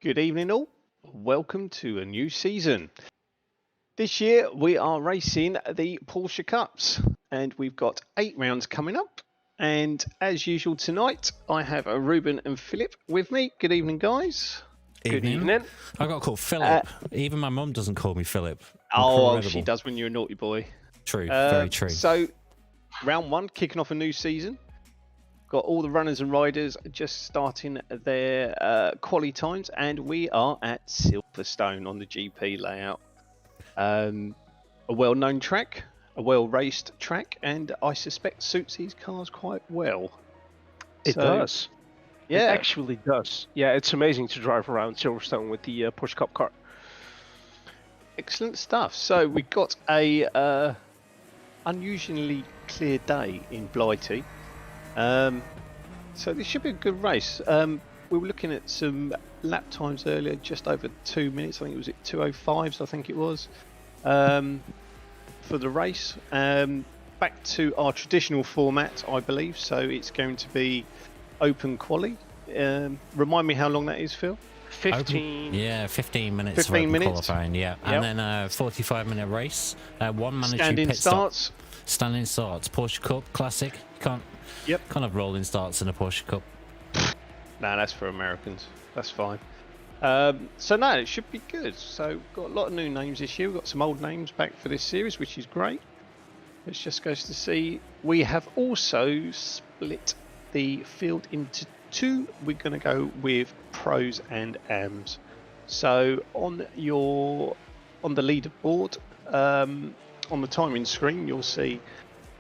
Good evening, all. Welcome to a new season. This year we are racing the Porsche Cups, and we've got 8 rounds coming up. And as usual tonight, I have Ruben and Philip with me. Good evening, guys. Good evening. I got called Philip. Even my mum doesn't call me Philip. Oh, she does when you're a naughty boy. True, very true. So, round 1, kicking off a new season. Got all the runners and riders just starting their quali times, and we are at Silverstone on the GP layout. A well-known track, a well-raced track, and I suspect suits these cars quite well. It does. Yeah, it actually does. Yeah, it's amazing to drive around Silverstone with the Porsche Cup car. Excellent stuff. So we got a unusually clear day in Blighty. So this should be a good race. We were looking at some lap times earlier, just over 2 minutes. I think it was at 2:05s. I think it was for the race. Back to our traditional format, I believe. So it's going to be open quali. Remind me how long that is, Phil? 15. Yeah, 15 minutes. 15 minutes. Qualifying. Yeah, and then a 45-minute race. One mandatory Standing pit starts. stop. Standing starts. Porsche Cup Classic. Can't. Yep. Kind of rolling starts in a Porsche Cup. Nah, that's for Americans. That's fine. So no, it should be good. So got a lot of new names this year. We've got some old names back for this series, which is great. Which just goes to see we have also split the field into 2. We're going to go with pros and AMs. So on the leaderboard, on the timing screen, you'll see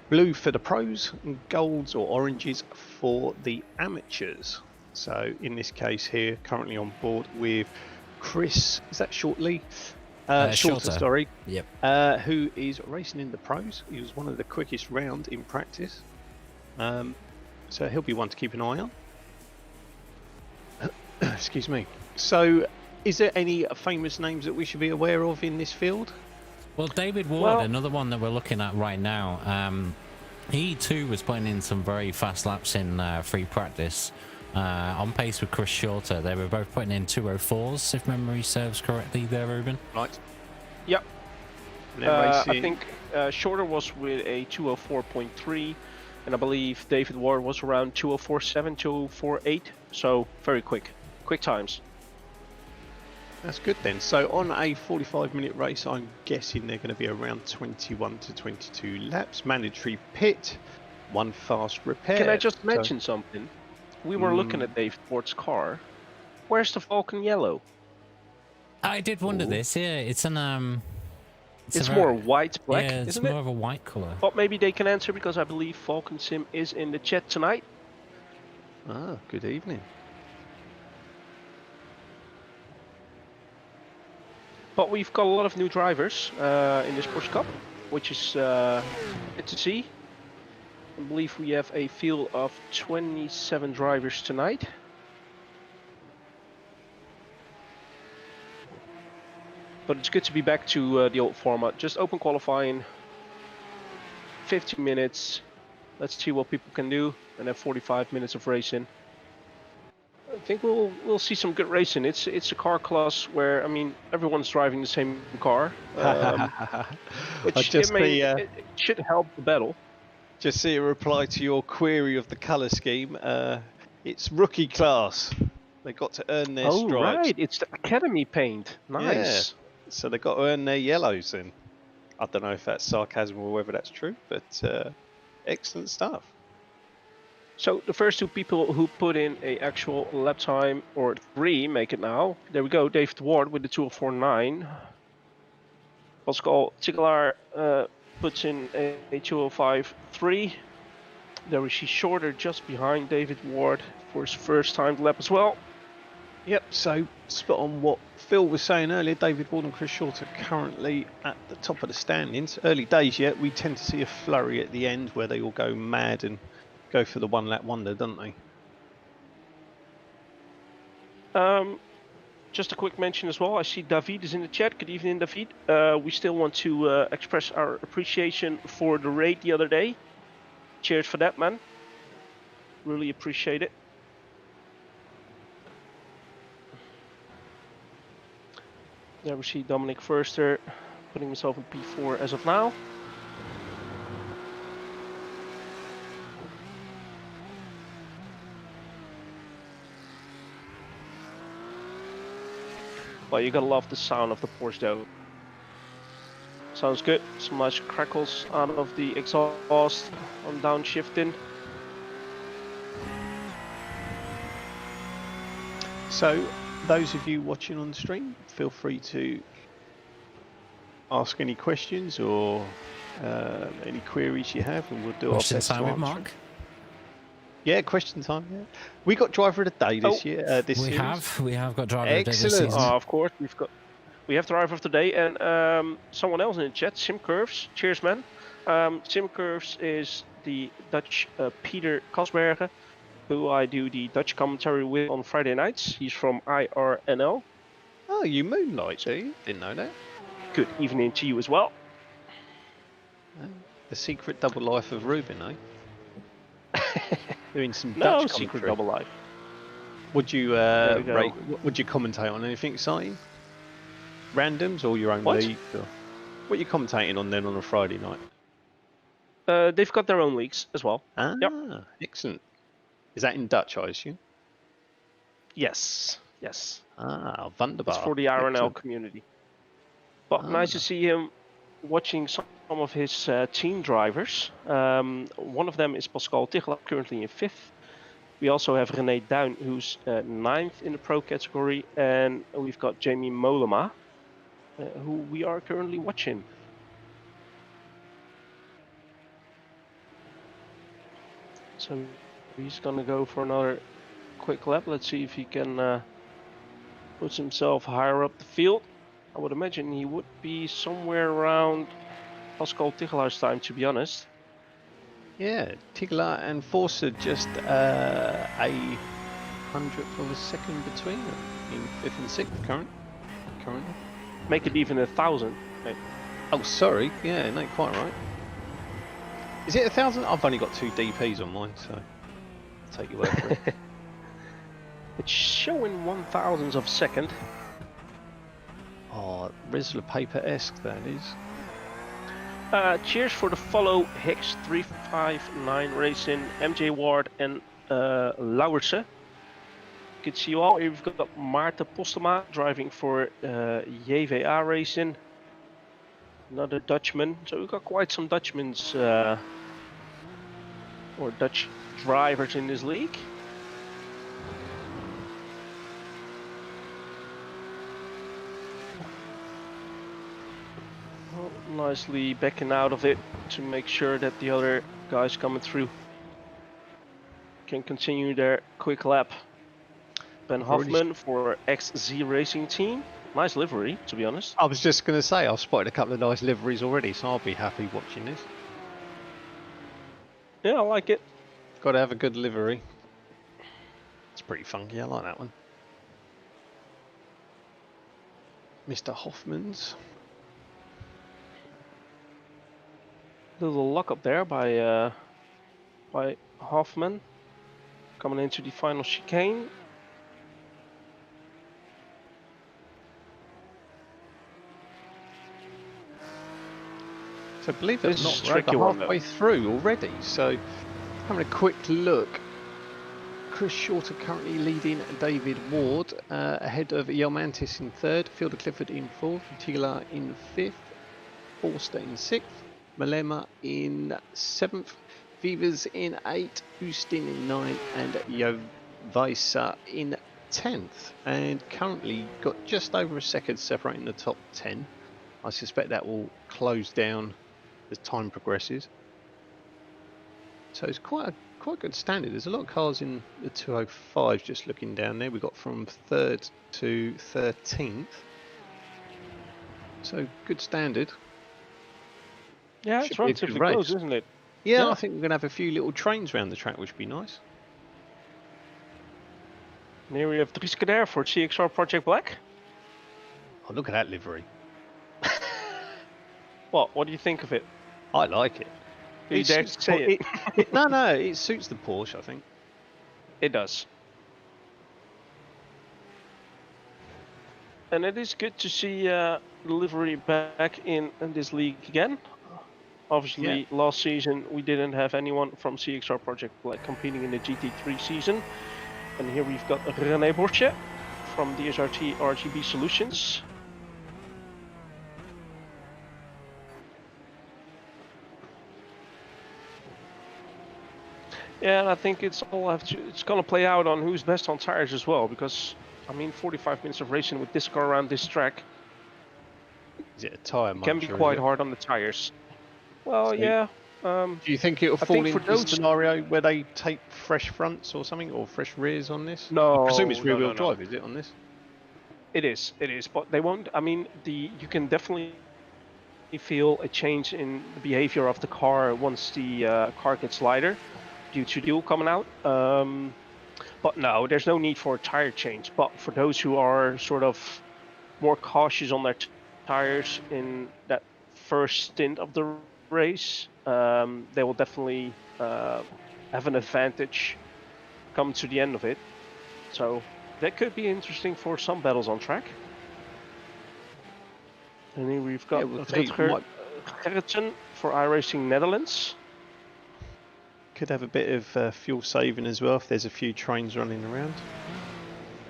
blue for the pros and golds or oranges for the amateurs. So in this case here, currently on board with Chris, is that Shortly? Shorter, sorry. Yep. Who is racing in the pros. He was one of the quickest round in practice. So he'll be one to keep an eye on. Excuse me. So is there any famous names that we should be aware of in this field? Well, David Ward, another one that we're looking at right now. He too was putting in some very fast laps in free practice. On pace with Chris Shorter. They were both putting in 2:04s, if memory serves correctly there, Ruben. Right. Yep. I think Shorter was with a 2:04.3, and I believe David Ward was around 2:04.7, 2:04.8. So very quick times. That's good then. So on a 45-minute race, I'm guessing they're going to be around 21 to 22 laps. Mandatory pit, 1 fast repair. Can I just mention something? We were looking at David Ward's car. Where's the Falcon Yellow? I did wonder this. Yeah, it's an It's more white black, yeah, it's isn't more it? of a white color. But maybe they can answer, because I believe Falcon Sim is in the chat tonight. Ah, good evening. But we've got a lot of new drivers in this Porsche Cup, which is good to see. I believe we have a field of 27 drivers tonight. But it's good to be back to the old format. Just open qualifying, 15 minutes. Let's see what people can do, and then 45 minutes of racing. I think we'll see some good racing. It's a car class where, I mean, everyone's driving the same car, which it should help the battle. Just see a reply to your query of the colour scheme. It's rookie class. They got to earn their stripes. Oh right, it's the Academy paint. Nice. Yeah. So they got to earn their yellows then. I don't know if that's sarcasm or whether that's true, but excellent stuff. So the first 2 people who put in a actual lap time, or 3, make it now. There we go. David Ward with the 2:04.9. Pascal Tigelaar puts in a 2:05.3. There we see Shorter just behind David Ward for his first time lap as well. Yep, so spot on what Phil was saying earlier. David Ward and Chris Shorter currently at the top of the standings. Early days yet, we tend to see a flurry at the end where they all go mad and go for the 1 lap wonder, don't they? Just a quick mention as well. I see David is in the chat. Good evening, David. We still want to express our appreciation for the raid the other day. Cheers for that, man. Really appreciate it. There we see Dominic Förster putting himself in P4 as of now. Well, you gotta love the sound of the Porsche though. Sounds good. Some nice crackles out of the exhaust on downshifting. So, those of you watching on the stream, feel free to ask any questions or any queries you have, and we'll do Question our best to time with answer Mark. them. Yeah, question time. Yeah, we got driver of the day this year. This series. We have got driver of the day this Excellent. season. Of course, we have driver of the day, and someone else in the chat, Sim Curves. Cheers, man. Sim Curves is the Dutch Peter Kasbergen, who I do the Dutch commentary with on Friday nights. He's from IRNL. Oh, you moonlight, do you? Didn't know that. Good evening to you as well. The secret double life of Ruben, eh? Doing some No Dutch secret commentary. double life. Would you we go. rate? Would you commentate on anything exciting? Randoms or your own What? league? Or what are you commentating on then on a Friday night? They've got their own leagues as well. Ah, Yep. excellent. Is that in Dutch, I assume? Yes. Ah, wunderbar. It's for the IRNL Excellent. community. But nice to see him watching some of his team drivers. One of them is Pascal Tichelaar, currently in 5th. We also have René Duin, who's 9th in the pro category. And we've got Jamie Mollema, who we are currently watching. So he's going to go for another quick lap. Let's see if he can put himself higher up the field. I would imagine he would be somewhere around Pascal Tichelaar's time, to be honest. Yeah, Tichelaar and Forster just a 100th of a second between them in 5th and 6th currently. Make it even 1,000. Oh, sorry. Yeah, no, quite right. Is it 1,000? I've only got 2 DPs on mine, so I'll take your word for it. It's showing 1,000th of a second. Oh, Rizzler paper-esque, that is. Cheers for the follow, Hicks359 Racing, MJ Ward and Lauwersen. Good to see you all. Here we've got Maarten Postema driving for JVA Racing. Another Dutchman. So we've got quite some Dutchmans or Dutch drivers in this league. Nicely backing out of it to make sure that the other guys coming through can continue their quick lap. Ben Hoffman for XZ Racing Team. Nice livery, to be honest. I was just going to say, I've spotted a couple of nice liveries already, so I'll be happy watching this. Yeah, I like it. Got to have a good livery. It's pretty funky, I like that one. Mr. Hoffman's. Little lock up there by Hoffman. Coming into the final chicane. So believe it or not, we're tricky over halfway through already. So having a quick look, Chris Shorter currently leading David Ward, ahead of Yelmantis in 3rd, Fielder Clifford in 4th, Tichelaar in 5th, Forster in 6th, Mollema in 7th, Vivers in 8th, Ustin in 9th, and Jovaisa in 10th. And currently got just over a second separating the top 10. I suspect that will close down as time progresses. So it's quite a good standard. There's a lot of cars in the 205s just looking down there. We've got from 3rd to 13th. So good standard. Yeah, it's relatively close, isn't it? Yeah, I think we're going to have a few little trains around the track, which would be nice. And here we have Dries Kader for CXR Project Black. Oh, look at that livery. What do you think of it? I like it. Do you dare to say it? No, it suits the Porsche, I think. It does. And it is good to see delivery back in this league again. Obviously, last season we didn't have anyone from CXR Project like competing in the GT3 season, and here we've got René Porsche from DSRT RGB Solutions. Yeah, and I think it's gonna play out on who's best on tires as well, because I mean, 45 minutes of racing with this car around this track. Is it a tyre muncher? Can be quite hard on the tires. Well, So, yeah. Do you think it'll fall into the scenario where they take fresh fronts or something, or fresh rears on this? No. I presume it's rear-wheel drive, is it, on this? It is, but they won't. I mean, you can definitely feel a change in the behavior of the car once the car gets lighter due to fuel coming out. But no, there's no need for a tire change. But for those who are sort of more cautious on their tires in that first stint of the race, they will definitely have an advantage come to the end of it. So that could be interesting for some battles on track. And here we've got Gerritsen for iRacing Netherlands. Could have a bit of fuel saving as well if there's a few trains running around.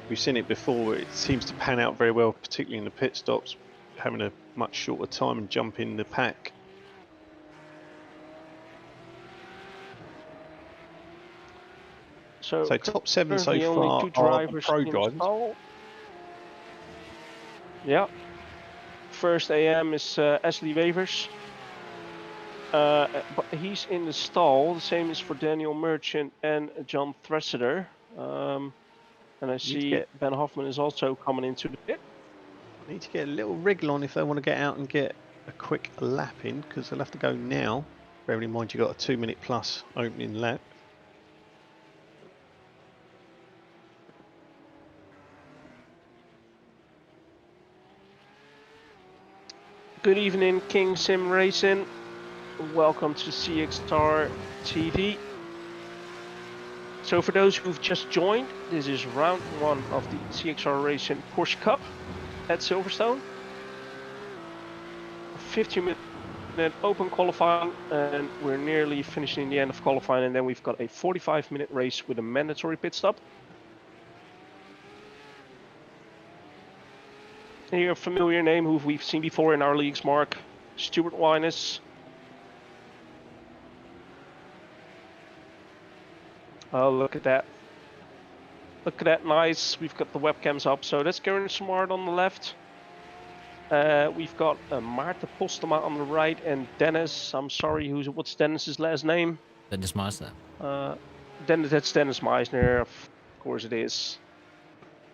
We've seen it before where it seems to pan out very well, particularly in the pit stops, having a much shorter time and jump in the pack. So top 7 so far are pro drivers. Yeah. First AM is Ashley Wevers. But he's in the stall. The same is for Daniel Merchant and John Threseder. And I see Ben Hoffman is also coming into the pit. Need to get a little wriggle on if they want to get out and get a quick lap in, because they'll have to go now. Bearing in mind you've got a 2-minute plus opening lap. Good evening, King Sim Racing. Welcome to CXR TV. So for those who've just joined, this is round 1 of the CXR Racing Porsche Cup at Silverstone. 15-minute open qualifying, and we're nearly finishing the end of qualifying, and then we've got a 45-minute race with a mandatory pit stop. Here, a familiar name who we've seen before in our leagues, Mark Stuart Wyness. Oh, look at that. Look at that, nice. We've got the webcams up. So that's Karen Smart on the left. We've got Maarten Postema on the right, and Dennis, I'm sorry, what's Dennis's last name? Dennis Meisner. That's Dennis Meisner, of course it is.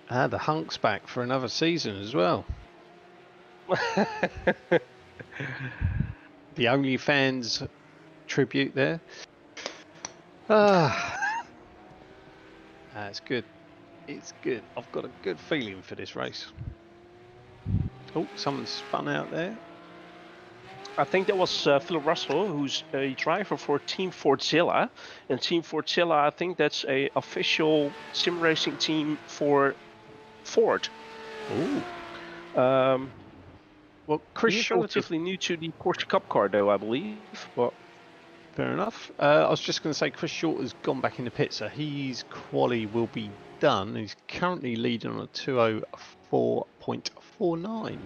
The Hunk's back for another season as well. The OnlyFans tribute there. It's good. It's good. I've got a good feeling for this race. Oh, someone's spun out there. I think that was Philip Russell, who's a driver for Team Fordzilla. And Team Fordzilla, I think that's a official sim racing team for Ford. Ooh. Well, Chris He's Shorter, relatively new to the Porsche Cup car, though, I believe. But fair enough. I was just going to say Chris Shorter's gone back in the pit, so his quali will be done. He's currently leading on a 204.49.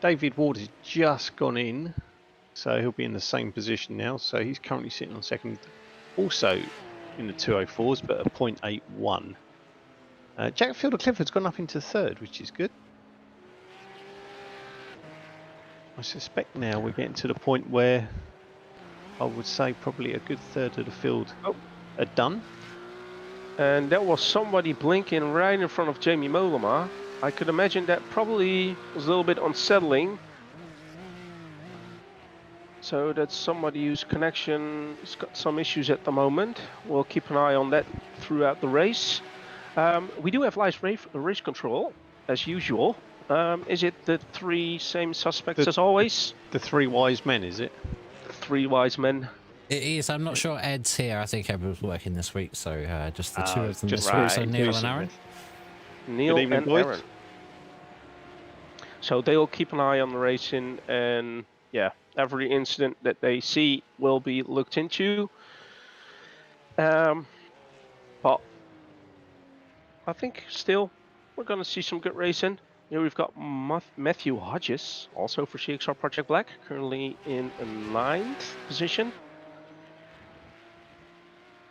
David Ward has just gone in, so he'll be in the same position now. So he's currently sitting on second, also in the 204s, but a 0.81. Jack Fielder Clifford's gone up into third, which is good. I suspect now we're getting to the point where I would say probably a good third of the field are done. And that was somebody blinking right in front of Jamie Mollema. I could imagine that probably was a little bit unsettling. So that's somebody whose connection has got some issues at the moment. We'll keep an eye on that throughout the race. We do have live race control, as usual. Is it the 3 same suspects as always? The 3 wise men, is it? The 3 wise men. It is. I'm not sure Ed's here. I think Ed was working this week, so just the 2 of them just this week. So Neil and Aaron. Neil and Aaron. So they'll keep an eye on the racing, and yeah, every incident that they see will be looked into. But I think still we're going to see some good racing. Here we've got Matthew Hodges, also for CXR Project Black, currently in a 9th position.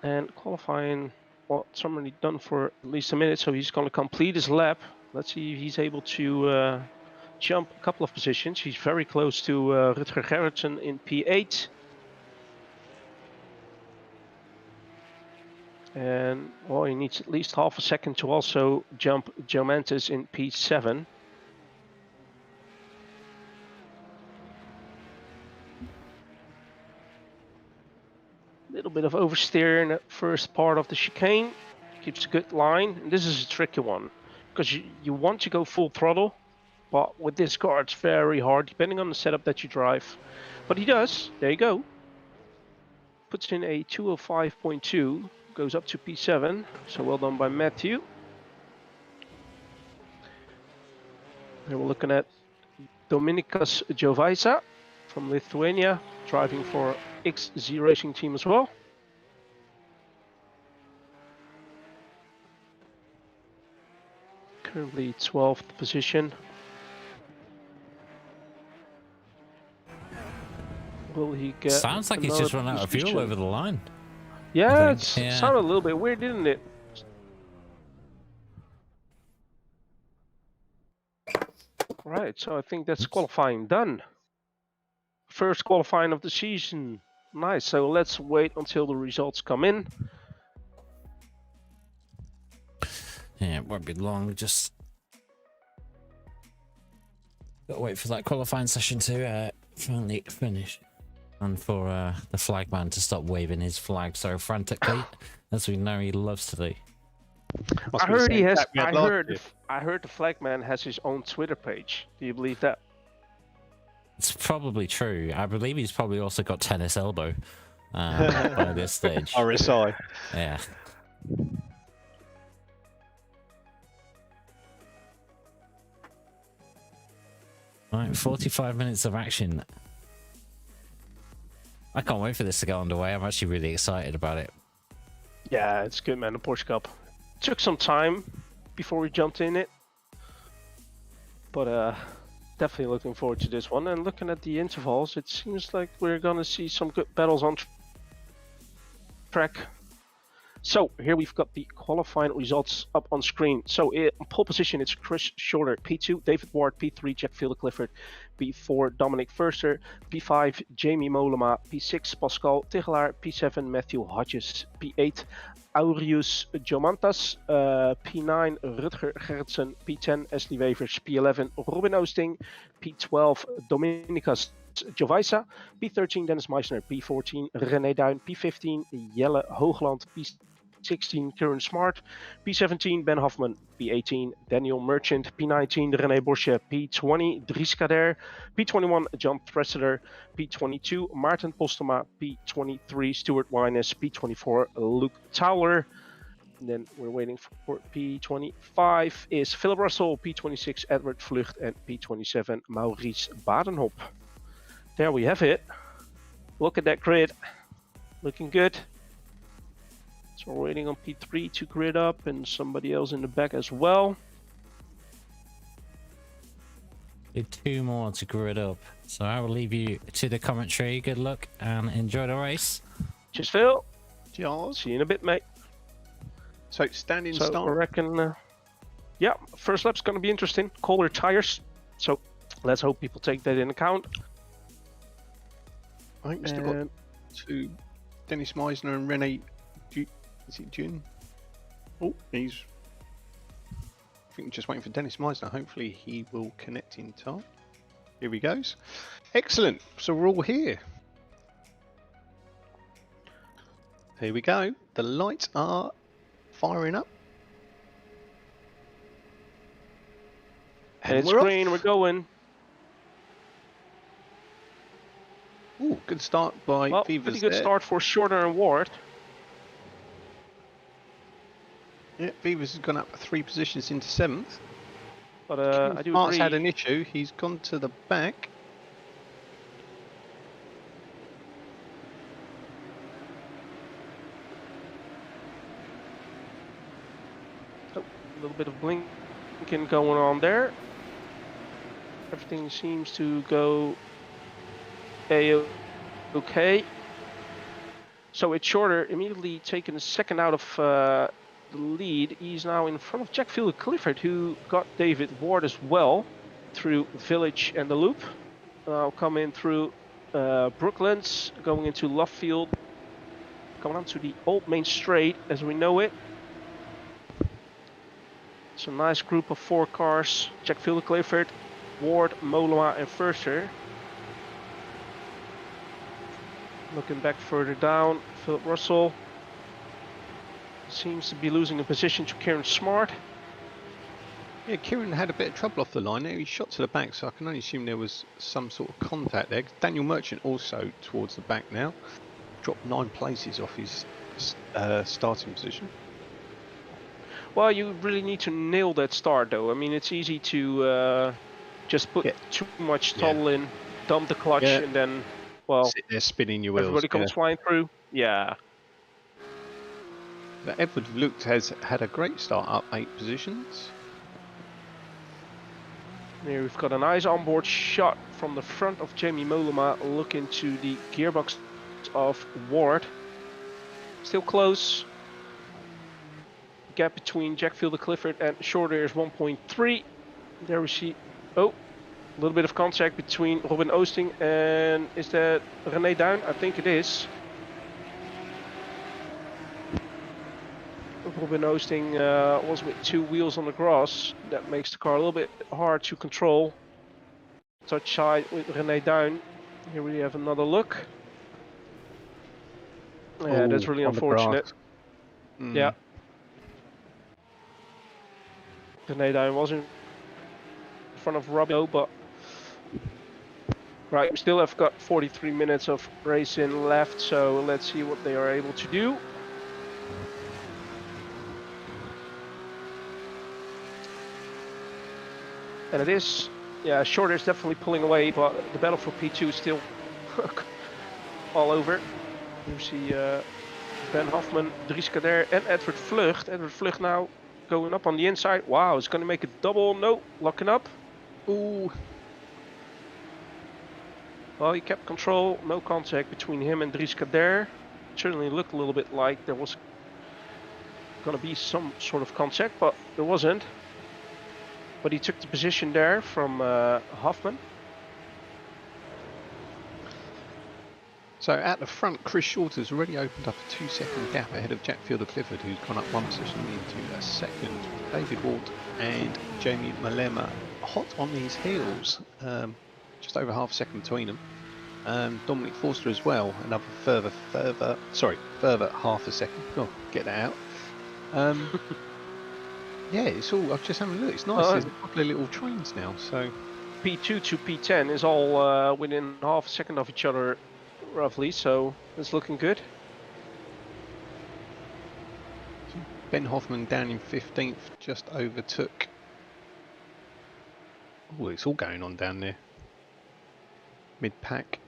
And qualifying, well, it's already done for at least a minute, so he's going to complete his lap. Let's see if he's able to jump a couple of positions. He's very close to Rutger Gerritsen in P8. And well, he needs at least half a second to also jump Joe Mantis in P7. Little bit of oversteer in the first part of the chicane. Keeps a good line. And this is a tricky one because you want to go full throttle, but with this car it's very hard depending on the setup that you drive. But he does. There you go. Puts in a 205.2. Goes up to P7. So well done by Matthew. And we're looking at Dominikas Jovaisa from Lithuania, driving for XZ Racing Team as well. Currently 12th position. Will he get? Sounds like he's just run out of fuel over the line. Yeah, it sounded a little bit weird, didn't it? Right, so I think that's qualifying done. First qualifying of the season. Nice, so let's wait until the results come in. Yeah, it won't be long, just gotta wait for that qualifying session to finally finish. And for the flagman to stop waving his flag so frantically, as we know he loves to do. I heard he has. I heard the flagman has his own Twitter page. Do you believe that? It's probably true. I believe he's probably also got tennis elbow by this stage. RSI. Yeah. All right, 45 minutes of action. I can't wait for this to get underway. I'm actually really excited about it. Yeah, it's good, man. The Porsche Cup. Took some time before we jumped in it. But definitely looking forward to this one. And looking at the intervals, it seems like we're going to see some good battles on track. So here we've got the qualifying results up on screen. So in pole position, it's Chris Zolder, P2, David Ward, P3, Jack Fielder-Clifford, P4, Dominic Verster, P5, Jamie Mollema, P6, Pascal Tigelaar, P7, Matthew Hodges, P8, Aureus Jomantas, P9, Rutger Gerritsen, P10, Ashley Wevers, P11, Robin Oosting, P12, Dominikas Jovaisa, P13, Dennis Meisner, P14, René Duin, P15, Jelle Hoogland, P16, Kieran Smart, P17, Ben Hoffman, P18, Daniel Merchant, P19, René Bosche, P20, Dries Kader, P21, John Thressler, P22, Maarten Postema, P23, Stuart Wines, P24, Luke Towler. And then we're waiting for P25 is Philip Russell, P26, Edward Vlucht, and P27, Maurice Badenhop. There we have it. Look at that grid. Looking good. So we're waiting on P3 to grid up and somebody else in the back as well. Two more to grid up. So I will leave you to the commentary. Good luck and enjoy the race. Cheers, Phil. Cheers. See you in a bit, mate. So standing So start. I reckon, yeah, first lap's going to be interesting. Colder tires. So let's hope people take that in account. I think we've still got two, Dennis Meisner and René. Is it June? Oh, I think we're just waiting for Dennis Meisner. Hopefully he will connect in time. Here he goes. Excellent. So we're all here. Here we go. The lights are firing up. And it's green. We're going. Ooh, good start by Vivas. Pretty good start for Shorter and Ward. Yeah, Vivas has gone up 3 positions into 7th. But I do Mark's agree. had an issue. He's gone to the back. Oh, a little bit of blinking going on there. Everything seems to go okay. So it's Shorter immediately taking a second out of the lead. He's now in front of Jack Clifford, who got David Ward as well through Village and the Loop. Now coming through Brooklands, going into Lovefield, coming onto the old main straight as we know it. It's a nice group of 4 cars. Jack Clifford, Ward, Mollema and Furser. Looking back further down, Philip Russell seems to be losing a position to Kieran Smart. Yeah, Kieran had a bit of trouble off the line there. He shot to the back, so I can only assume there was some sort of contact there. Daniel Merchant also towards the back now. Dropped 9 places off his starting position. Well, you really need to nail that start though. I mean, it's easy to just put too much throttle in, dump the clutch and then, well, sit there spinning your wheels. Everybody comes flying through. Yeah. But Edward Luke has had a great start, up 8 positions. Here we've got a nice onboard shot from the front of Jamie Mollema, looking to the gearbox of Ward. Still close. Gap between Jack Clifford and Shorter is 1.3. There we see, oh, a little bit of contact between Robin Oosting and, is that René Duin? I think it is. Robin Oosting was with 2 wheels on the grass. That makes the car a little bit hard to control. Touch side with René Duin. Here we have another look. Yeah, that's really unfortunate. Yeah. René Duin was in front of Robbie, but right, we still have got 43 minutes of racing left, so let's see what they are able to do. And it is, yeah, Shorter is definitely pulling away, but the battle for P2 is still all over. You see Ben Hoffman, Dries Kader and Edward Vlucht. Edward Vlucht now going up on the inside. Wow, it's going to make a double. No, locking up. Ooh. Well, he kept control. No contact between him and Dries Kader. Certainly looked a little bit like there was going to be some sort of contact, but there wasn't. But he took the position there from Hoffman. So at the front, Chris Shorter's already opened up a 2-second gap ahead of Jack Clifford, who's gone up 1 position into a second. David Ward and Jamie Mollema hot on his heels, just over half a second between them. Dominic Forster as well, another further half a second. Oh, get that out. Yeah, it's all. I've just having a look. It's nice. There's a couple of little trains now. So P2 to P10 is all within half a second of each other, roughly. So it's looking good. Ben Hoffman down in 15th, just overtook. Oh, it's all going on down there. Mid-pack.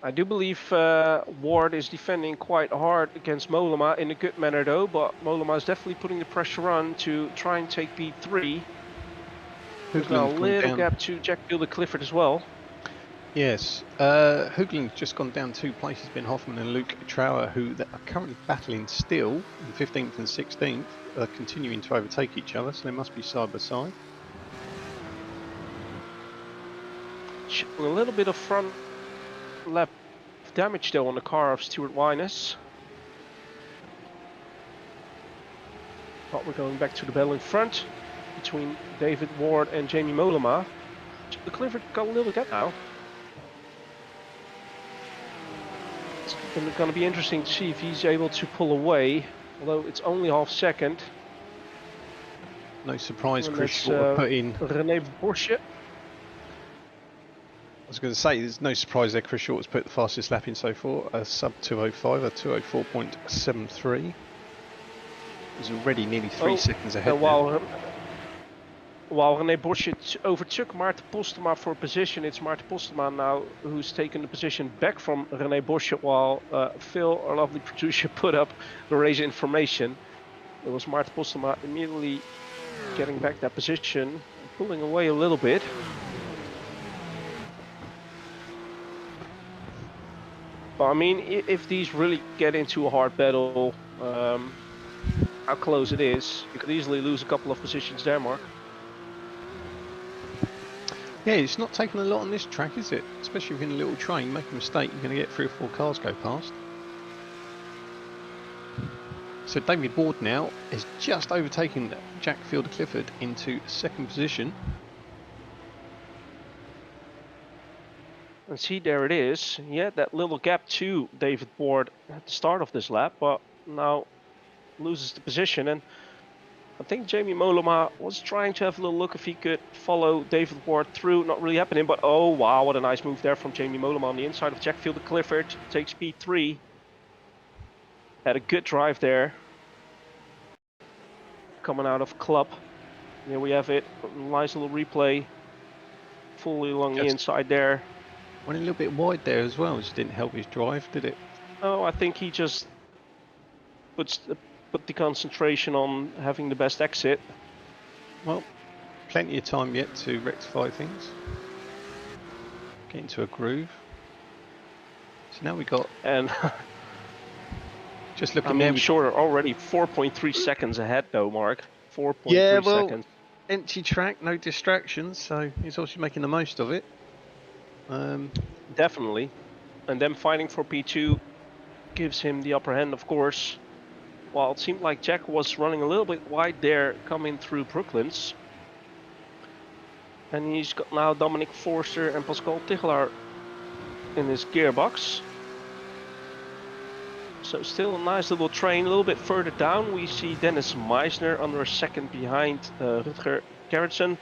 I do believe Ward is defending quite hard against Mollema in a good manner though, but Mollema is definitely putting the pressure on to try and take P3. There's now a little gap to Jack Clifford as well. Yes, Hoogland's just gone down 2 places. Ben Hoffman and Luke Trower, who are currently battling still in 15th and 16th, are continuing to overtake each other, so they must be side by side. A little bit of front lap damage though on the car of Stuart Wyness. But we're going back to the battle in front between David Ward and Jamie Mollema. The Clifford got a little gap now. It's going to be interesting to see if he's able to pull away, although it's only half second. No surprise Chris Shorter put in René Porsche. I was going to say, there's no surprise there. Chris Shorter's put the fastest lap in so far, a sub 205, a 204.73. He's already nearly 3 seconds ahead. While while René Borsche overtook Maarten Postema for position, it's Maarten Postema now who's taken the position back from René Borsche, while Phil, our lovely producer, put up the race information. It was Maarten Postema immediately getting back that position, pulling away a little bit. But I mean, if these really get into a hard battle, how close it is, you could easily lose a couple of positions there, Mark. Yeah, it's not taking a lot on this track, is it? Especially if you're in a little train, make a mistake, you're going to get 3 or 4 cars go past. So David Ward now is just overtaking Jack Fielder-Clifford into 2nd position. And see, there it is. Yeah, that little gap to David Ward at the start of this lap, but now loses the position. And I think Jamie Mollema was trying to have a little look if he could follow David Ward through. Not really happening, but oh wow, what a nice move there from Jamie Mollema on the inside of Jack Fielder-Clifford. Takes P3. Had a good drive there. Coming out of club. Here we have it. Nice little replay. Fully along the inside there. Went a little bit wide there as well, which didn't help his drive, did it? Oh, I think he just put the concentration on having the best exit. Well, plenty of time yet to rectify things. Get into a groove. So now we got... And just looking I mean, there, shorter already 4.3 seconds ahead though, Mark. 4.3 yeah, well, seconds. Empty track, no distractions, so he's obviously making the most of it. Definitely. And them fighting for P2 gives him the upper hand, of course. While it seemed like Jack was running a little bit wide there coming through Brooklands. And he's got now Dominic Forster and Pascal Tigelaar in his gearbox. So still a nice little train. A little bit further down we see Dennis Meisner under a second behind Rutger Gerritsen.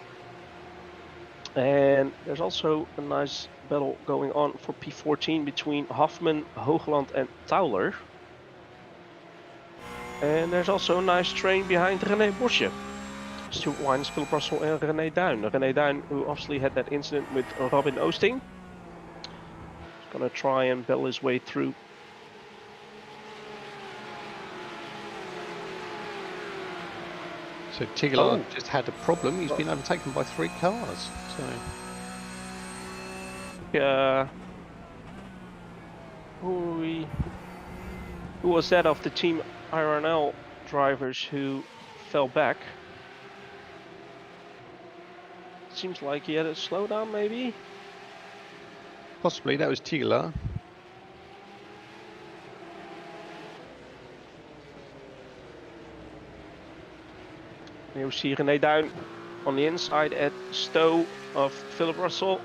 And there's also a nice battle going on for P14 between Hoffman, Hoogland and Tauler. And there's also a nice train behind René Borsche. Stuart Wines, Philip Russell and René Duin. René Duin, who obviously had that incident with Robin Oosting. He's gonna try and battle his way through. So Tigelaar just had a problem. He's been overtaken by 3 cars. So who was that of the team IRNL drivers who fell back? Seems like he had a slowdown, maybe. possibly that was Tigelaar. Here we see René Duin on the inside at Stowe of Philip Russell.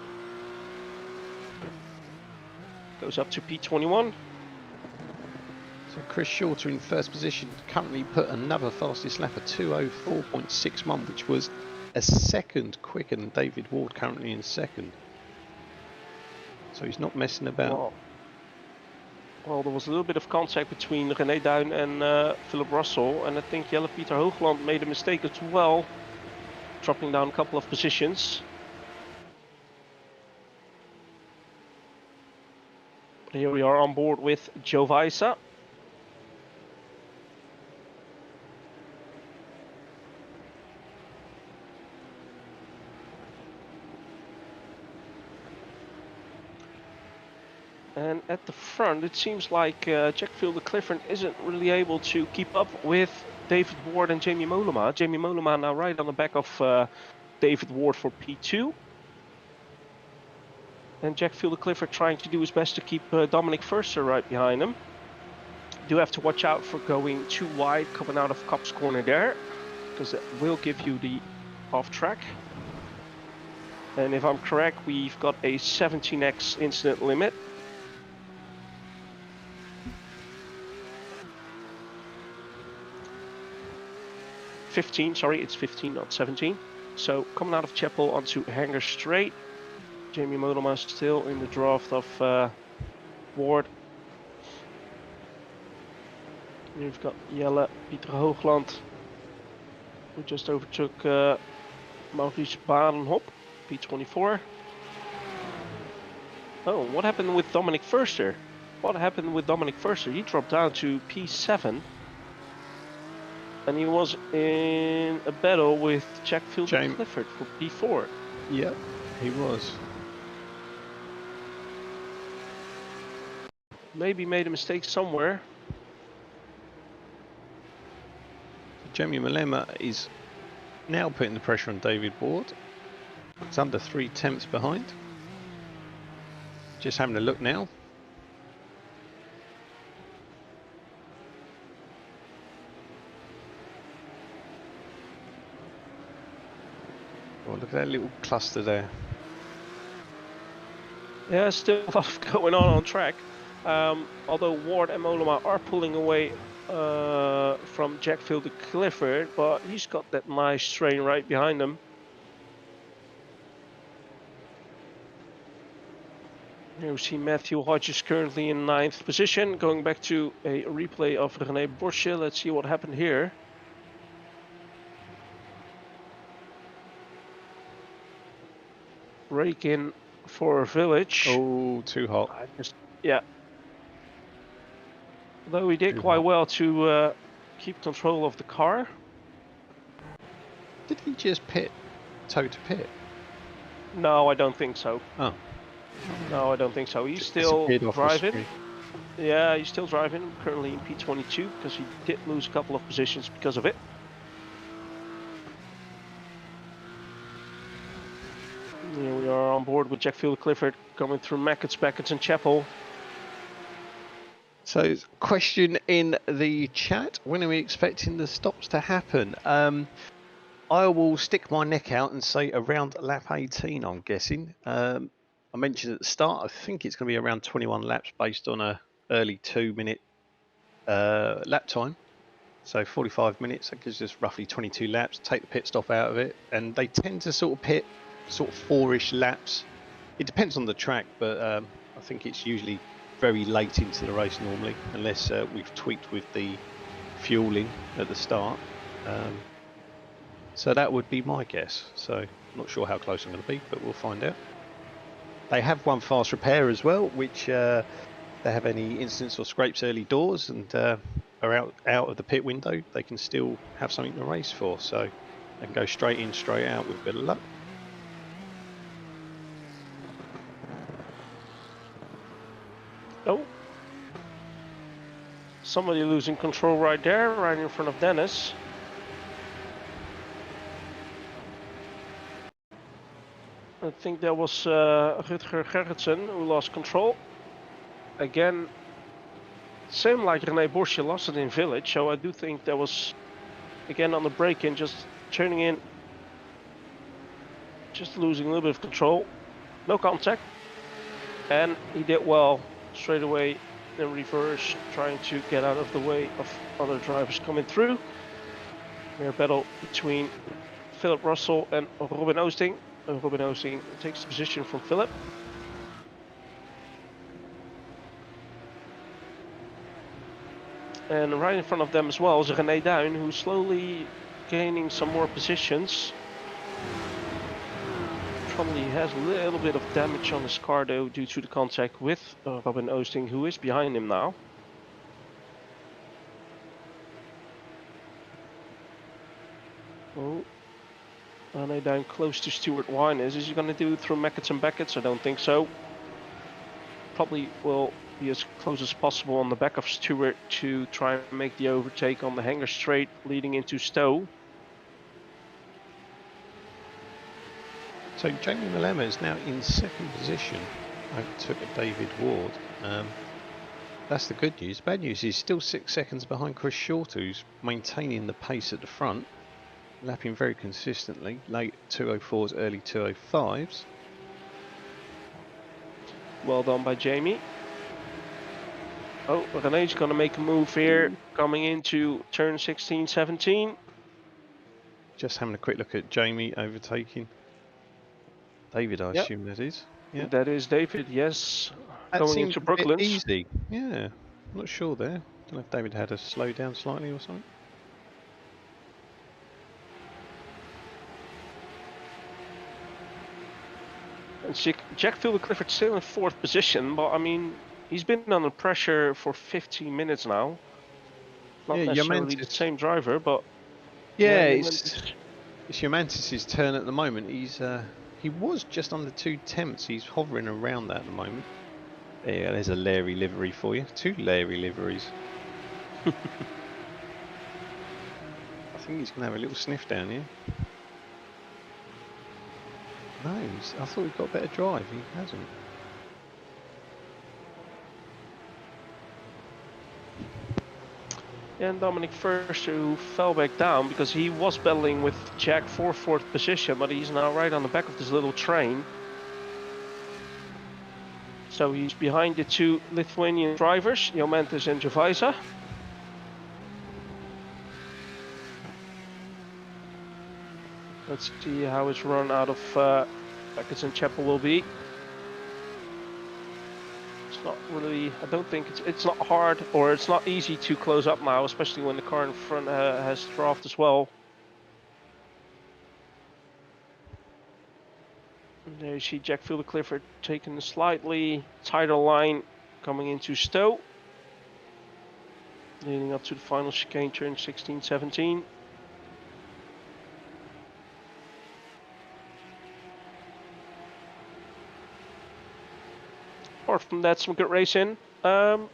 Goes up to P21. So Chris Shorter in 1st position, currently put another fastest lap of 2:04.61, which was a second quicker than David Ward, currently in 2nd. So he's not messing about. Well, there was a little bit of contact between René Duin and Philip Russell, and I think Jelle Pieter Hoogland made a mistake as well, dropping down a couple of positions. But here we are on board with Joe Weisse. And at the front, it seems like Jack Fielder-Clifford isn't really able to keep up with David Ward and Jamie Mollema. Jamie Mollema now right on the back of David Ward for P2. And Jack Fielder-Clifford trying to do his best to keep Dominic Forster right behind him. Do have to watch out for going too wide coming out of Cops Corner there, because that will give you the off track. And if I'm correct, we've got a 17x incident limit. Sorry, it's 15, not 17. So coming out of Chapel onto Hanger Straight. Jamie Mollema still in the draft of Ward. You've got Jelle Pieter Hoogland, who just overtook Maurice Badenhop, P24. Oh, what happened with Dominic Förster? What happened with Dominic Förster? He dropped down to P7. And he was in a battle with Jack Clifford for P4. Yep, he was. Maybe made a mistake somewhere. Jamie Malema is now putting the pressure on David Ward. It's under 3/10 behind. Just having a look now. Oh, look at that little cluster there. Yeah, still a lot going on track. Although Ward and Mollema are pulling away from Jack Clifford, but he's got that nice train right behind him. Here we see Matthew Hodges currently in 9th position. Going back to a replay of René Porsche. Let's see what happened here. Break in for Village. Oh, too hot. Yeah. Although he did quite well to keep control of the car. Did he just pit toe to pit? No, I don't think so. Oh. No, I don't think so. He's still driving. Yeah, he's still driving. Currently in P22 because he did lose a couple of positions because of it. Here we are on board with Jack Clifford coming through Beckett and Chapel. So, question in the chat: when are we expecting the stops to happen? I will stick my neck out and say around lap 18. I'm guessing. I mentioned at the start, I think it's going to be around 21 laps based on a early 2-minute lap time. So 45 minutes, that gives us roughly 22 laps. Take the pit stop out of it, and they tend to sort of pit sort of 4-ish laps. It depends on the track, but I think it's usually very late into the race normally, unless we've tweaked with the fueling at the start. So that would be my guess. So I'm not sure how close I'm going to be, but we'll find out. They have one fast repair as well, which they have any incidents or scrapes early doors and are out of the pit window, they can still have something to race for. So they can go straight in, straight out with a bit of luck. Oh, somebody losing control right there, right in front of Dennis. I think that was Rutger Gerritsen who lost control. Again, same like René Porsche lost it in Village, so I do think that was, again on the break-in, just turning in, just losing a little bit of control. No contact. And he did well straight away in reverse, trying to get out of the way of other drivers coming through. Mere battle between Philip Russell and Robin Oosting. Robin Oosting takes the position from Philip. And right in front of them as well is René Duin, who's slowly gaining some more positions. Probably has a little bit of damage on his car though, due to the contact with Robin Oosting, who is behind him now. Oh, René Duin close to Stuart Wyness. Is he going to do it through Meckets and Beckets? I don't think so. Probably will be as close as possible on the back of Stewart to try and make the overtake on the hanger straight leading into Stowe. So Jamie Malema is now in 2nd position. Overtook David Ward. That's the good news. Bad news is still 6 seconds behind Chris Shorter, who's maintaining the pace at the front, lapping very consistently. Late 204s, early 205s. Well done by Jamie. Oh, René's going to make a move here, coming into turn 16, 17. Just having a quick look at Jamie overtaking David, I assume that is. Yeah. That is David, yes. That going into Brooklands. Easy. Yeah, I'm not sure there. Don't know if David had to slow down slightly or something. And Jack Clifford still in 4th position, but I mean, he's been under pressure for 15 minutes now. Not necessarily the same driver, but yeah, it's Jomantis' turn at the moment. He was just under 2 tenths. He's hovering around that at the moment. Yeah, there's a Larry livery for you. 2 Larry liveries. I think he's going to have a little sniff down here. No, I thought he got a better drive. He hasn't. And Dominic First, who fell back down because he was battling with Jack for 4th position, but he's now right on the back of this little train. So he's behind the 2 Lithuanian drivers, Jomantis and Jovaisa. Let's see how his run out of Beckett and Chapel will be. It's not really, I don't think it's not hard, or it's not easy to close up now, especially when the car in front has draft as well. And there you see Jack Clifford taking a slightly tighter line coming into Stowe, leading up to the final chicane turn 16-17. Apart from that, some good racing. It's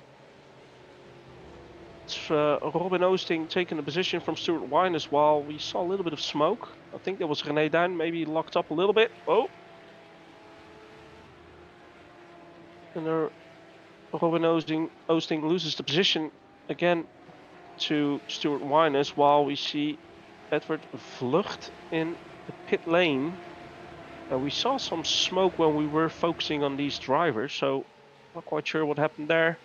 Robin Oosting taking the position from Stuart Wyness while we saw a little bit of smoke. I think there was René Duin maybe locked up a little bit. Oh. And there, Robin Oosting loses the position again to Stuart Wyness while we see Edward Vlucht in the pit lane. We saw some smoke when we were focusing on these drivers, so not quite sure what happened there.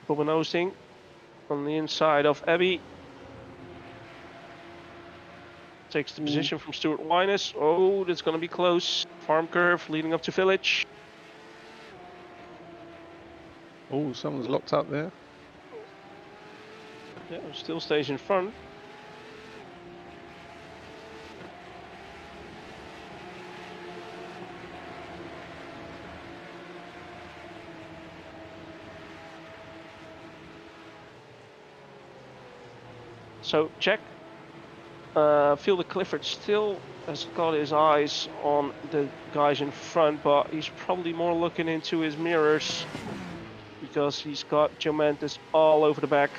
Robin Oosting on the inside of Abbey takes the position from Stuart Wyness. Oh, that's going to be close. Farm curve leading up to Village. Oh, someone's locked up there. Yeah, still stays in front. So Jack Clifford still has got his eyes on the guys in front, but he's probably more looking into his mirrors because he's got Jomantis all over the back.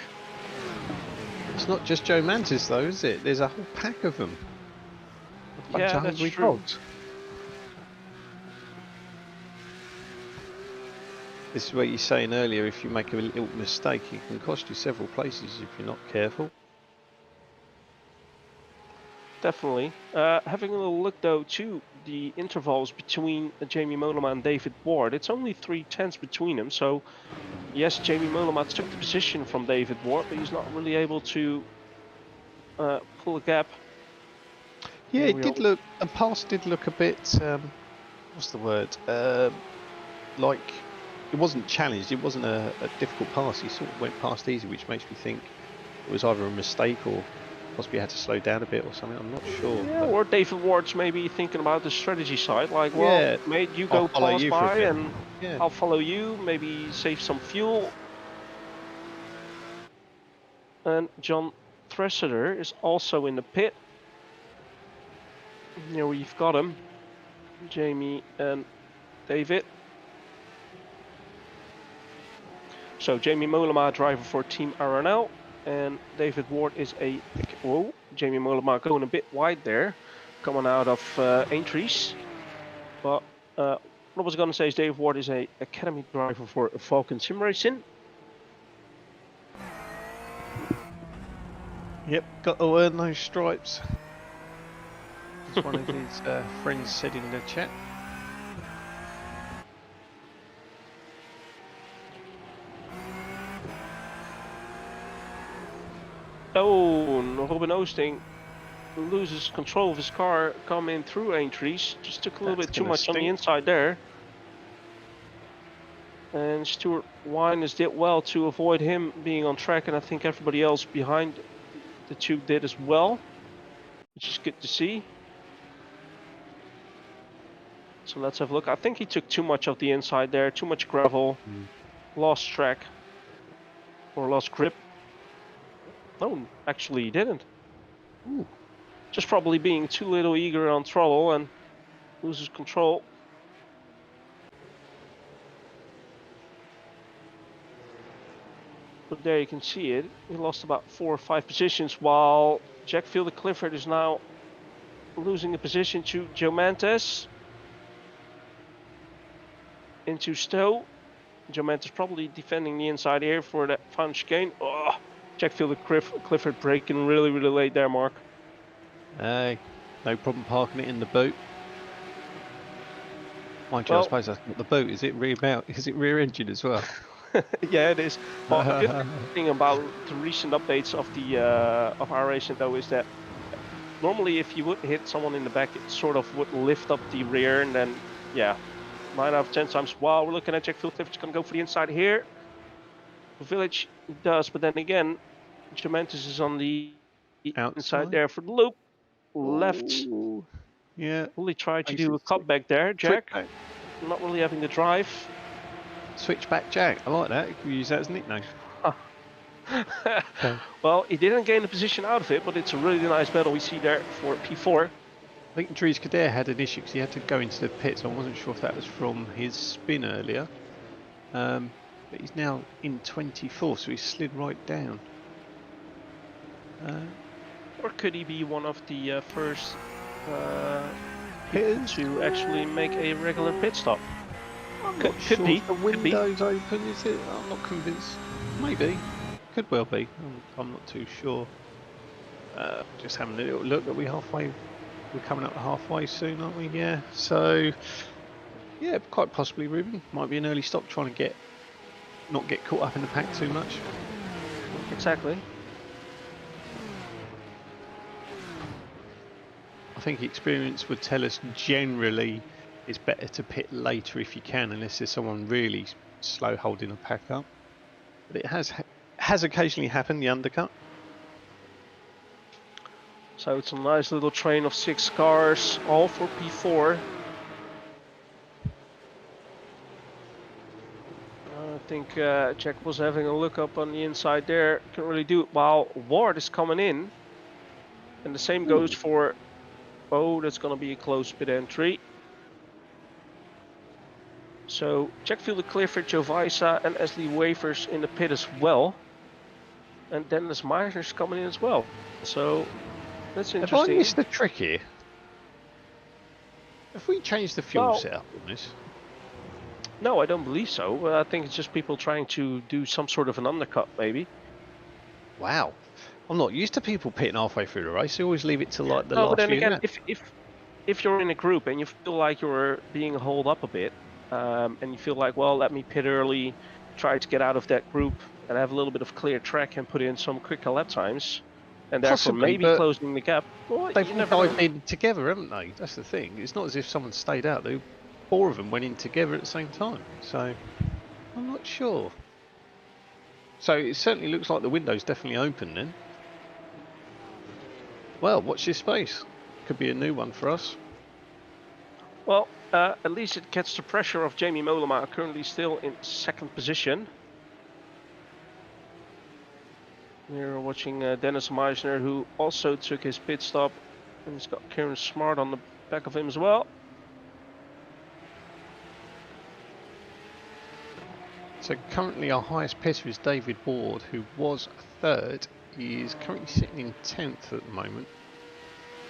It's not just Jomantis though, is it? There's a whole pack of them. A bunch of hungry dogs. This is what you're saying earlier, if you make a little mistake, it can cost you several places if you're not careful. Definitely. Having a little look though to the intervals between Jamie Mollema and David Ward, it's only 3/10 between them. So yes, Jamie Mollema took the position from David Ward, but he's not really able to pull a gap. Yeah, it did look, the pass did look a bit, what's the word, like it wasn't challenged, it wasn't a difficult pass, he sort of went past easy, which makes me think it was either a mistake or possibly had to slow down a bit or something, I'm not sure. Yeah, or David Ward's maybe thinking about the strategy side, like, well, yeah, mate, you go pass by and I'll follow you, maybe save some fuel. And John Thresher is also in the pit. Here we've got him, Jamie and David. So Jamie Mollema, driver for Team RNL. And David Ward is Jamie Mollema going a bit wide there, coming out of Aintree. But what I was going to say is David Ward is a academy driver for Falcon Sim Racing. Yep, got to earn those stripes. As one of his friends said in the chat. Oh, Robin Oosting loses control of his car coming through Aintree. Just took a little bit too much on the inside there. And Stuart Wyness did well to avoid him being on track, and I think everybody else behind the tube did as well, which is good to see. So let's have a look. I think he took too much of the inside there, too much gravel, lost track, or lost grip. No, actually he didn't. Ooh. Just probably being too little eager on throttle and loses control. But there you can see it. He lost about 4 or 5 positions, while Jack Clifford is now losing a position to Jomantes. Into Stowe. Jomantes probably defending the inside here for that final chicane. Oh, Jack Clifford braking really late there, Mark. Hey, no problem parking it in the boot. Mind you, I suppose that's not the boot. Is it rear engine as well? Yeah, it is. Well, a good thing about the recent updates of the of our racing though is that normally if you would hit someone in the back, it sort of would lift up the rear, and then 9 out of 10 times. Wow, we're looking at Jack Clifford's gonna go for the inside here. The Village does, but then again, Juventus is on the inside there for the loop. Left. Ooh. Yeah. Really tried to do a cutback there, Jack. Not really having the drive. Switchback Jack. I like that. You can use that as a nickname. Okay. Well, he didn't gain the position out of it, but it's a really nice battle we see there for P4. I think Dries Kader had an issue because he had to go into the pits. I wasn't sure if that was from his spin earlier. But he's now in 24th, so he's slid right down. Or could he be one of the first people to actually make a regular pit stop? Could be. The window's open, is it? I'm not convinced. Maybe. Could well be. I'm not too sure. Just having a little look. Are we halfway? We're coming up halfway soon, aren't we? Yeah. So, yeah, quite possibly, Ruben. Might be an early stop, trying to not get caught up in the pack too much. Exactly. I think experience would tell us generally it's better to pit later if you can, unless there's someone really slow holding a pack up. But it has occasionally happened, the undercut. So it's a nice little train of 6 cars, all for P4. I think Jack was having a look up on the inside there. Can't really do it while Ward is coming in. And the same goes for... Oh, that's going to be a close pit entry. So Jack Clifford, Joe Vaisa and Ashley Wafers in the pit as well. And Dennis Meisner's coming in as well. So that's interesting. Have I missed the trick here? Have we changed the fuel setup on this? No, I don't believe so. I think it's just people trying to do some sort of an undercut, maybe. Wow. I'm not used to people pitting halfway through the race. They always leave it to like the last but then few again, laps. if you're in a group and you feel like you're being hauled up a bit, and you feel like, well, let me pit early, try to get out of that group and have a little bit of clear track and put in some quicker lap times, and therefore maybe closing the gap. Well, they've all dived in together, haven't they? That's the thing. It's not as if someone stayed out. 4 of them went in together at the same time. So I'm not sure. So it certainly looks like the window's definitely open then. Well, watch this space. Could be a new one for us. Well, at least it gets the pressure of Jamie Mollema, currently still in 2nd position. We're watching Dennis Meisner, who also took his pit stop, and he's got Kieran Smart on the back of him as well. So currently our highest pitter is David Ward, who was 3rd. He is currently sitting in 10th at the moment.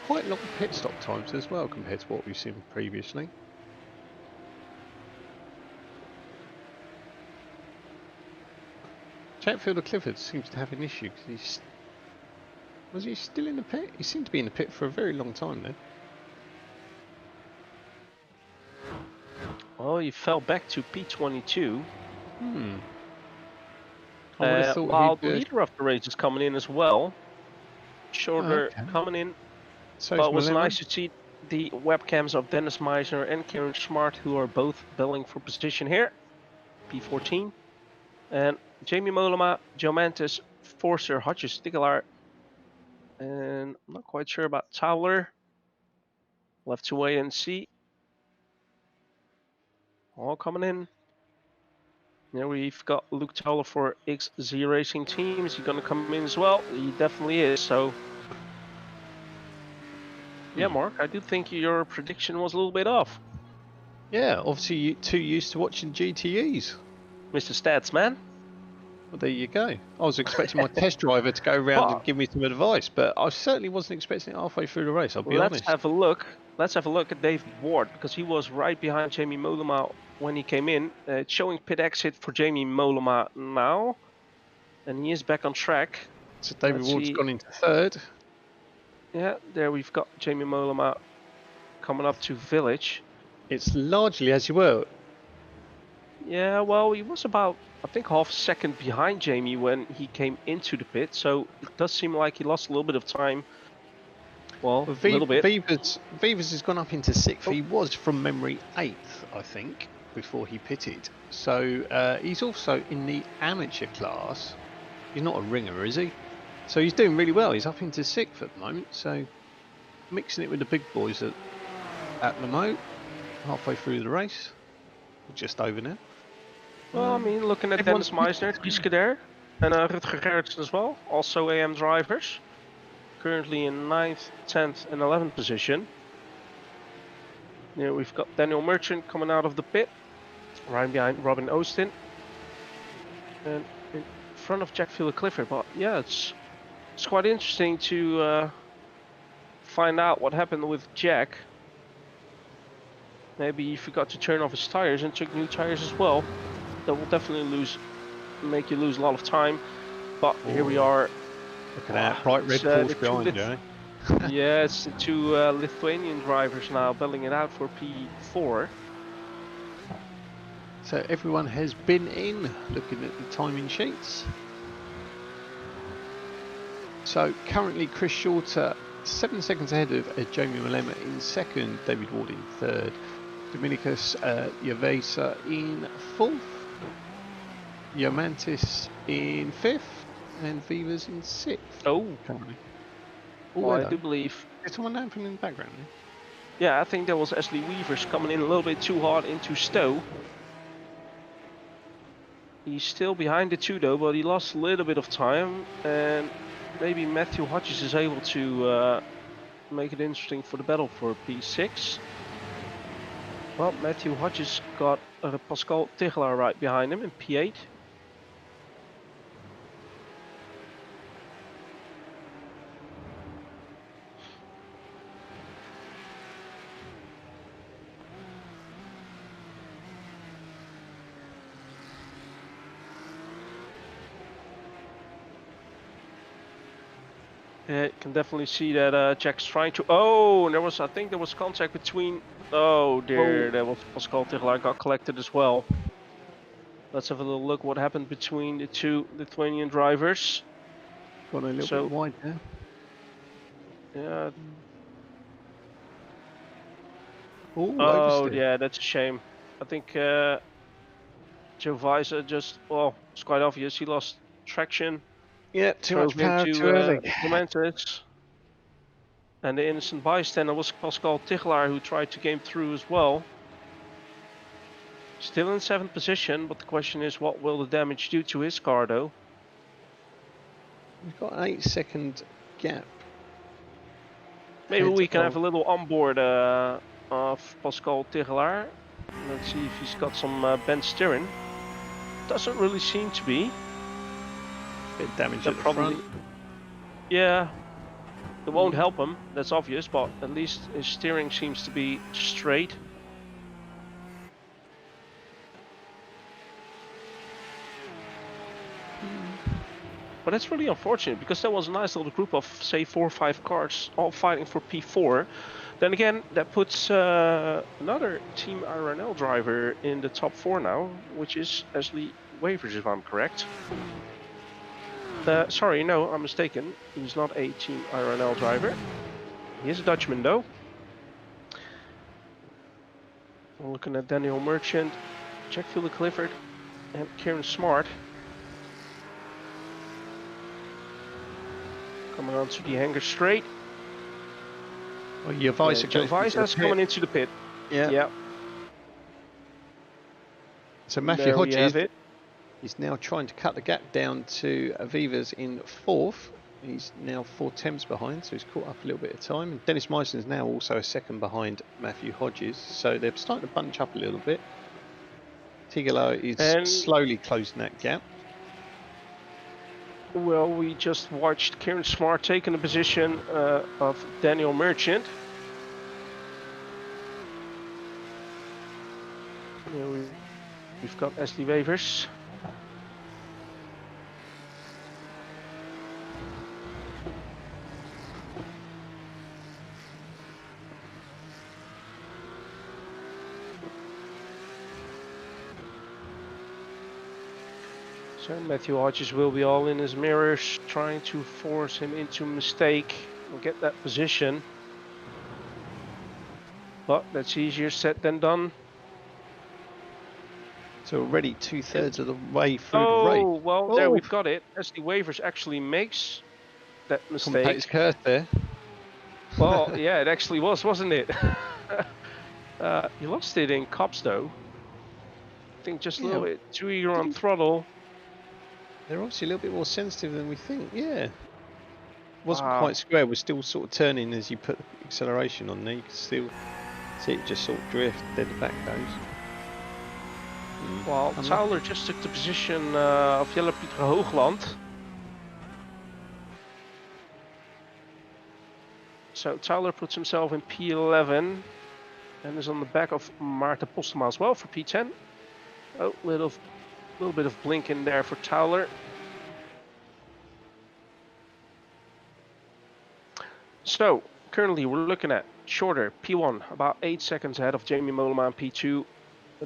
Quite long pit stop times as well compared to what we've seen previously. Chatfield Clifford seems to have an issue because was he still in the pit? He seemed to be in the pit for a very long time then. Well, he fell back to P22. While the leader of the race is coming in as well. Shorter coming in. So it was nice to see the webcams of Dennis Meisner and Kieran Smart, who are both battling for position here. P14. And Jamie Mollema, Joe Mantis, Forster, Hodges, Stigelaar. And I'm not quite sure about Towler. We'll have to wait and see. all coming in. There we've got Luke Towler for XZ Racing Team. Is he going to come in as well? He definitely is. So, yeah, Mark, I do think your prediction was a little bit off. Yeah, obviously you're too used to watching GTEs. Mr. Stats, man. Well, there you go. I was expecting my test driver to go around and give me some advice, but I certainly wasn't expecting it halfway through the race, I'll be honest. Let's have a look. Let's have a look at David Ward, because he was right behind Jamie Mollema when he came in. It's showing pit exit for Jamie Mollema now, and he is back on track. So David Ward's gone into third. Yeah, there we've got Jamie Mollema coming up to Village. It's largely as you were. Yeah, well, he was about, I think, half a second behind Jamie when he came into the pit, so it does seem like he lost a little bit of time. Well, a little bit. Vivas has gone up into 6th. He was, from memory, 8th, I think, before he pitted. So he's also in the amateur class. He's not a ringer, is he? So he's doing really well. He's up into 6th at the moment. So mixing it with the big boys at the moment, halfway through the race. Just over now. Well, I mean, looking at Dennis Meisner, Gieske there, and Rutger Gerritsen as well, also AM drivers. Currently in 9th, 10th and 11th position. Here we've got Daniel Merchant coming out of the pit, right behind Robin Austin. And in front of Jack Fuller-Clifford. But yeah, it's quite interesting to find out what happened with Jack. Maybe he forgot to turn off his tires and took new tires as well. That will definitely make you lose a lot of time. But here we are. Look at that bright red Porsche behind you. Yeah, it's the two Lithuanian drivers now battling it out for P4. So everyone has been in, looking at the timing sheets. So currently Chris Shorter 7 seconds ahead of Jamie Mollema in 2nd, David Ward in 3rd, Dominicus Yavesa in 4th, Yomantis in 5th, and Vivas in 6th. Oh, currently. Well, I do believe. Is someone down from in the background? Yeah, I think that was Ashley Weavers coming in a little bit too hard into Stowe. He's still behind the two though, but he lost a little bit of time, and maybe Matthew Hodges is able to make it interesting for the battle for P6. Well, Matthew Hodges got Pascal Tigelaar right behind him in P8. Yeah, you can definitely see that Jack's trying to. Oh, and I think there was contact between. Oh dear, that was Pascal Tigelaar got collected as well. Let's have a little look what happened between the two Lithuanian drivers. Got a little bit wide there. Yeah. Oh, yeah, that's a shame. I think Joe Weiser just, well, it's quite obvious. He lost traction. Yeah, too much power too early. And the innocent bystander was Pascal Tigelaar, who tried to game through as well. Still in 7th position, but the question is, what will the damage do to his car, though? We've got an 8-second gap. Maybe we can have a little onboard of Pascal Tigelaar. Let's see if he's got some bent steering. Doesn't really seem to be. Bit of damage at the front. Yeah, it won't help him, that's obvious, but at least his steering seems to be straight. But that's really unfortunate, because that was a nice little group of, say, 4 or 5 cars all fighting for P4. Then again, that puts another Team RNL driver in the top 4 now, which is Ashley Weavers, if I'm correct. Sorry, no, I'm mistaken. He's not a Team RNL driver. He is a Dutchman, though. I'm looking at Daniel Merchant, Jack Fuller-Clifford, and Kieran Smart. Coming onto the hanger straight. Well, Joe Weiser is coming into the pit. Yeah. So Matthew There we have Hodges it. is now trying to cut the gap down to Aviva's in 4th. He's now 4 tenths behind, so he's caught up a little bit of time. And Dennis Meisner is now also a second behind Matthew Hodges, so they're starting to bunch up a little bit. Tigolo is And slowly closing that gap. well, we just watched Kieran Smart taking the position of Daniel Merchant. Here we've got Ashley Wavers. So Matthew Hodges will be all in his mirrors, trying to force him into a mistake and get that position. But that's easier said than done. So already 2/3 of the way through the race. Oh, well, there we've got it. Ashley Wavers actually makes that Commentator's mistake. curse there. Well, yeah, it actually was, wasn't it? He lost it in Cups, though. I think just a little bit too eager on throttle. They're obviously a little bit more sensitive than we think, yeah. Wasn't quite square, we're still sort of turning as you put the acceleration on there. You can still see it just sort of drift, then the back goes. Well, Zolder just took the position of Jelle Pieter Hoogland. So Zolder puts himself in P11 and is on the back of Maarten Postema as well for P10. Oh, little bit of blink in there for Zolder. So currently we're looking at Shorter P1, about 8 seconds ahead of Jamie Mollema P2.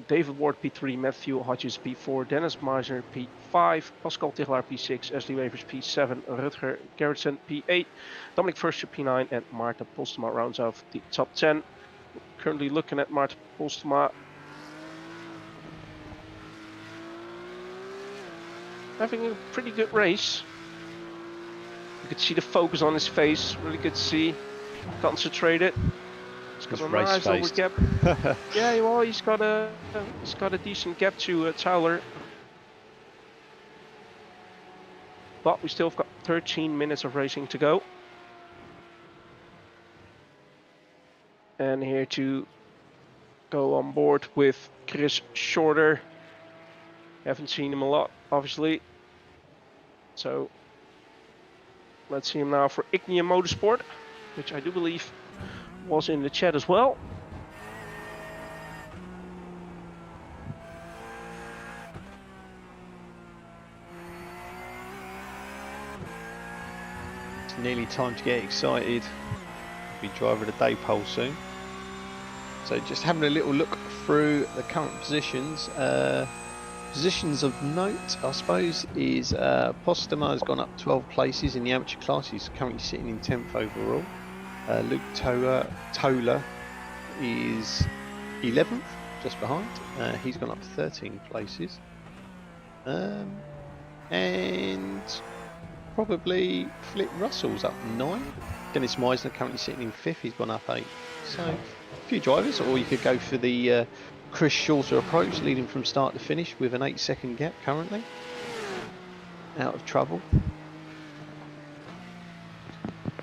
David Ward P3, Matthew Hodges P4, Dennis Meisner P5, Pascal Tigelaar P6, Ashley Wavers P7, Rutger Gerritsen P8, Dominic Verster P9, and Maarten Postema rounds off the top 10. Currently looking at Maarten Postema. Having a pretty good race. You could see the focus on his face, really good to see. Concentrated. He's got a nice over gap. Yeah, well, he's got a decent gap to Zolder. But we still have got 13 minutes of racing to go. And here to go on board with Chris Shorter. Haven't seen him a lot, obviously. So let's see him now for Ignia Motorsport, which I do believe was in the chat as well. It's nearly time to get excited. Be driver of the day poll soon. So just having a little look through the current positions. Positions of note, I suppose, is Postema has gone up 12 places in the amateur class. He's currently sitting in 10th overall. Luke Tola is 11th, just behind. He's gone up to 13 places. And probably Flip Russell's up 9. Dennis Meisner currently sitting in 5th. He's gone up 8. So a few drivers, or you could go for the Chris Shorter approach, leading from start to finish with an 8-second gap currently. Out of trouble.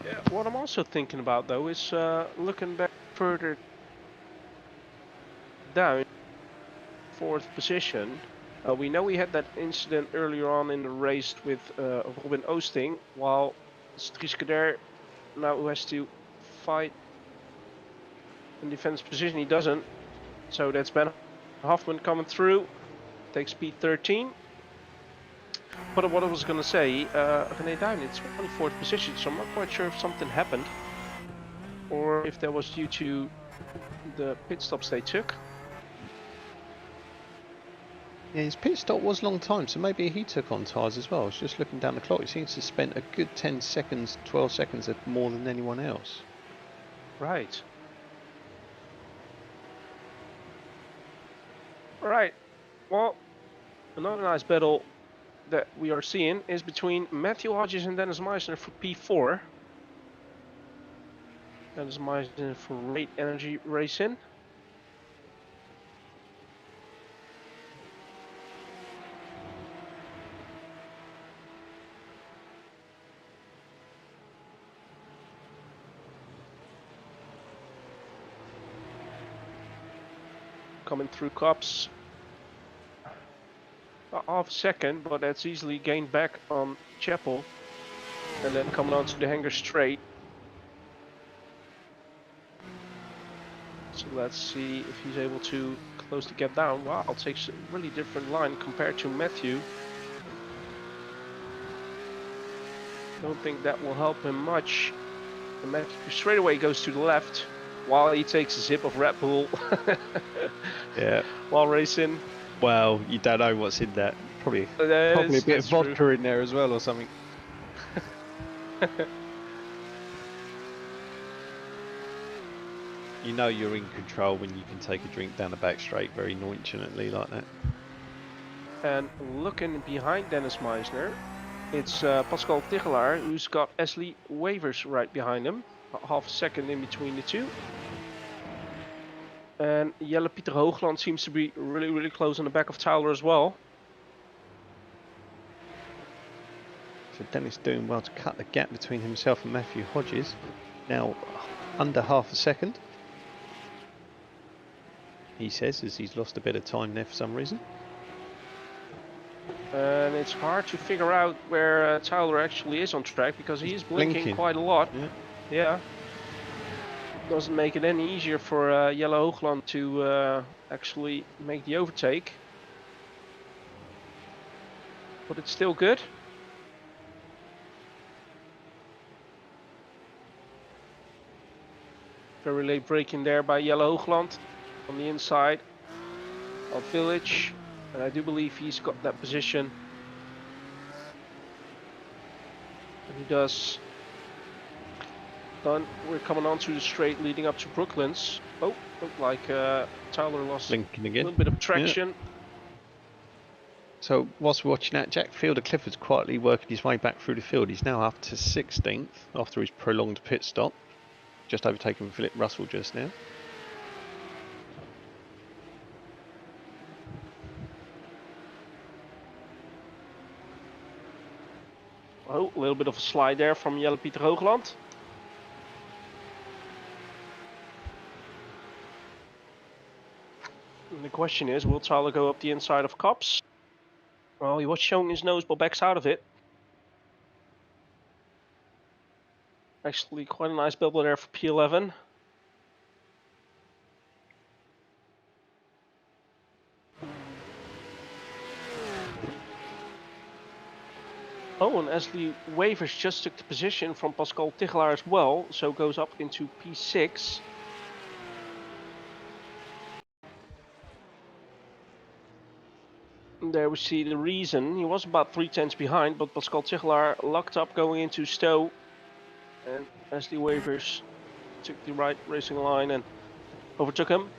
Yeah, what I'm also thinking about though is looking back further down, 4th position. We know we had that incident earlier on in the race with Robin Oosting, while Stries now who has to fight in defense position, he doesn't. So that's Ben Hoffman coming through, takes P13. But what I was going to say, René Duin, it's 24th position, so I'm not quite sure if something happened or if that was due to the pit stops they took. Yeah, his pit stop was a long time, so maybe he took on tyres as well. I was just looking down the clock. He seems to have spent a good 10 seconds, 12 seconds more than anyone else. Right. Alright, well, another nice battle that we are seeing is between Matthew Hodges and Dennis Meisner for P4. Dennis Meisner for Rate Energy Racing. coming through Cups. About half a second, but that's easily gained back on Chapel. And then coming on to the hanger straight. So let's see if he's able to close the gap down. Wow, it takes a really different line compared to Matthew. Don't think that will help him much. And Matthew straight away goes to the left while he takes a sip of Red Bull. Yeah. While racing. Well, you don't know what's in that. Probably a bit of vodka in there as well or something. You know you're in control when you can take a drink down the back straight very nonchalantly like that. And looking behind Dennis Meisner, it's Pascal Tigelaar who's got Ashley Wavers right behind him. Half a second in between the two. And Jelle Pieter Hoogland seems to be really close on the back of Tyler as well. So Dennis doing well to cut the gap between himself and Matthew Hodges. Now under half a second. He says, as he's lost a bit of time there for some reason. And it's hard to figure out where Tyler actually is on track because he is blinking quite a lot. Yeah. Doesn't make it any easier for Jelle Hoogland to actually make the overtake. But it's still good. Very late braking there by Jelle Hoogland on the inside of Village. And I do believe he's got that position. And he does. Done. We're coming on to the straight leading up to Brooklands. Oh, looked like Tyler lost Lincoln a again. little bit of traction. Yeah. So whilst we're watching that, Jack Fielder Clifford's quietly working his way back through the field. He's now up to 16th after his prolonged pit stop. Just overtaken Philip Russell just now. Oh, a little bit of a slide there from Jelle Pieter Hoogland. And the question is, will Tyler go up the inside of Cups? Well, he was showing his nose, but backs out of it. Actually, quite a nice bubble there for P11. Oh, and Ashley Wavers just took the position from Pascal Tigelaar as well, so goes up into P6. And there we see the reason. He was about 3/10 behind, but Pascal Tigelaar locked up going into Stowe. And Ashley Wavers took the right racing line and overtook him.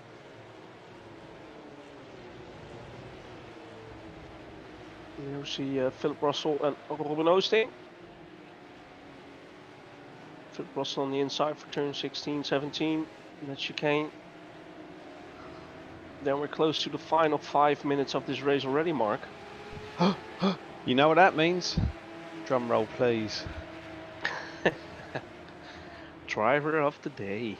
Here we see Philip Russell and Robin Oosting. Philip Russell on the inside for turn 16, 17. That chicane. Then we're close to the final 5 minutes of this race already, Mark. You know what that means? Drum roll, please. Driver of the day.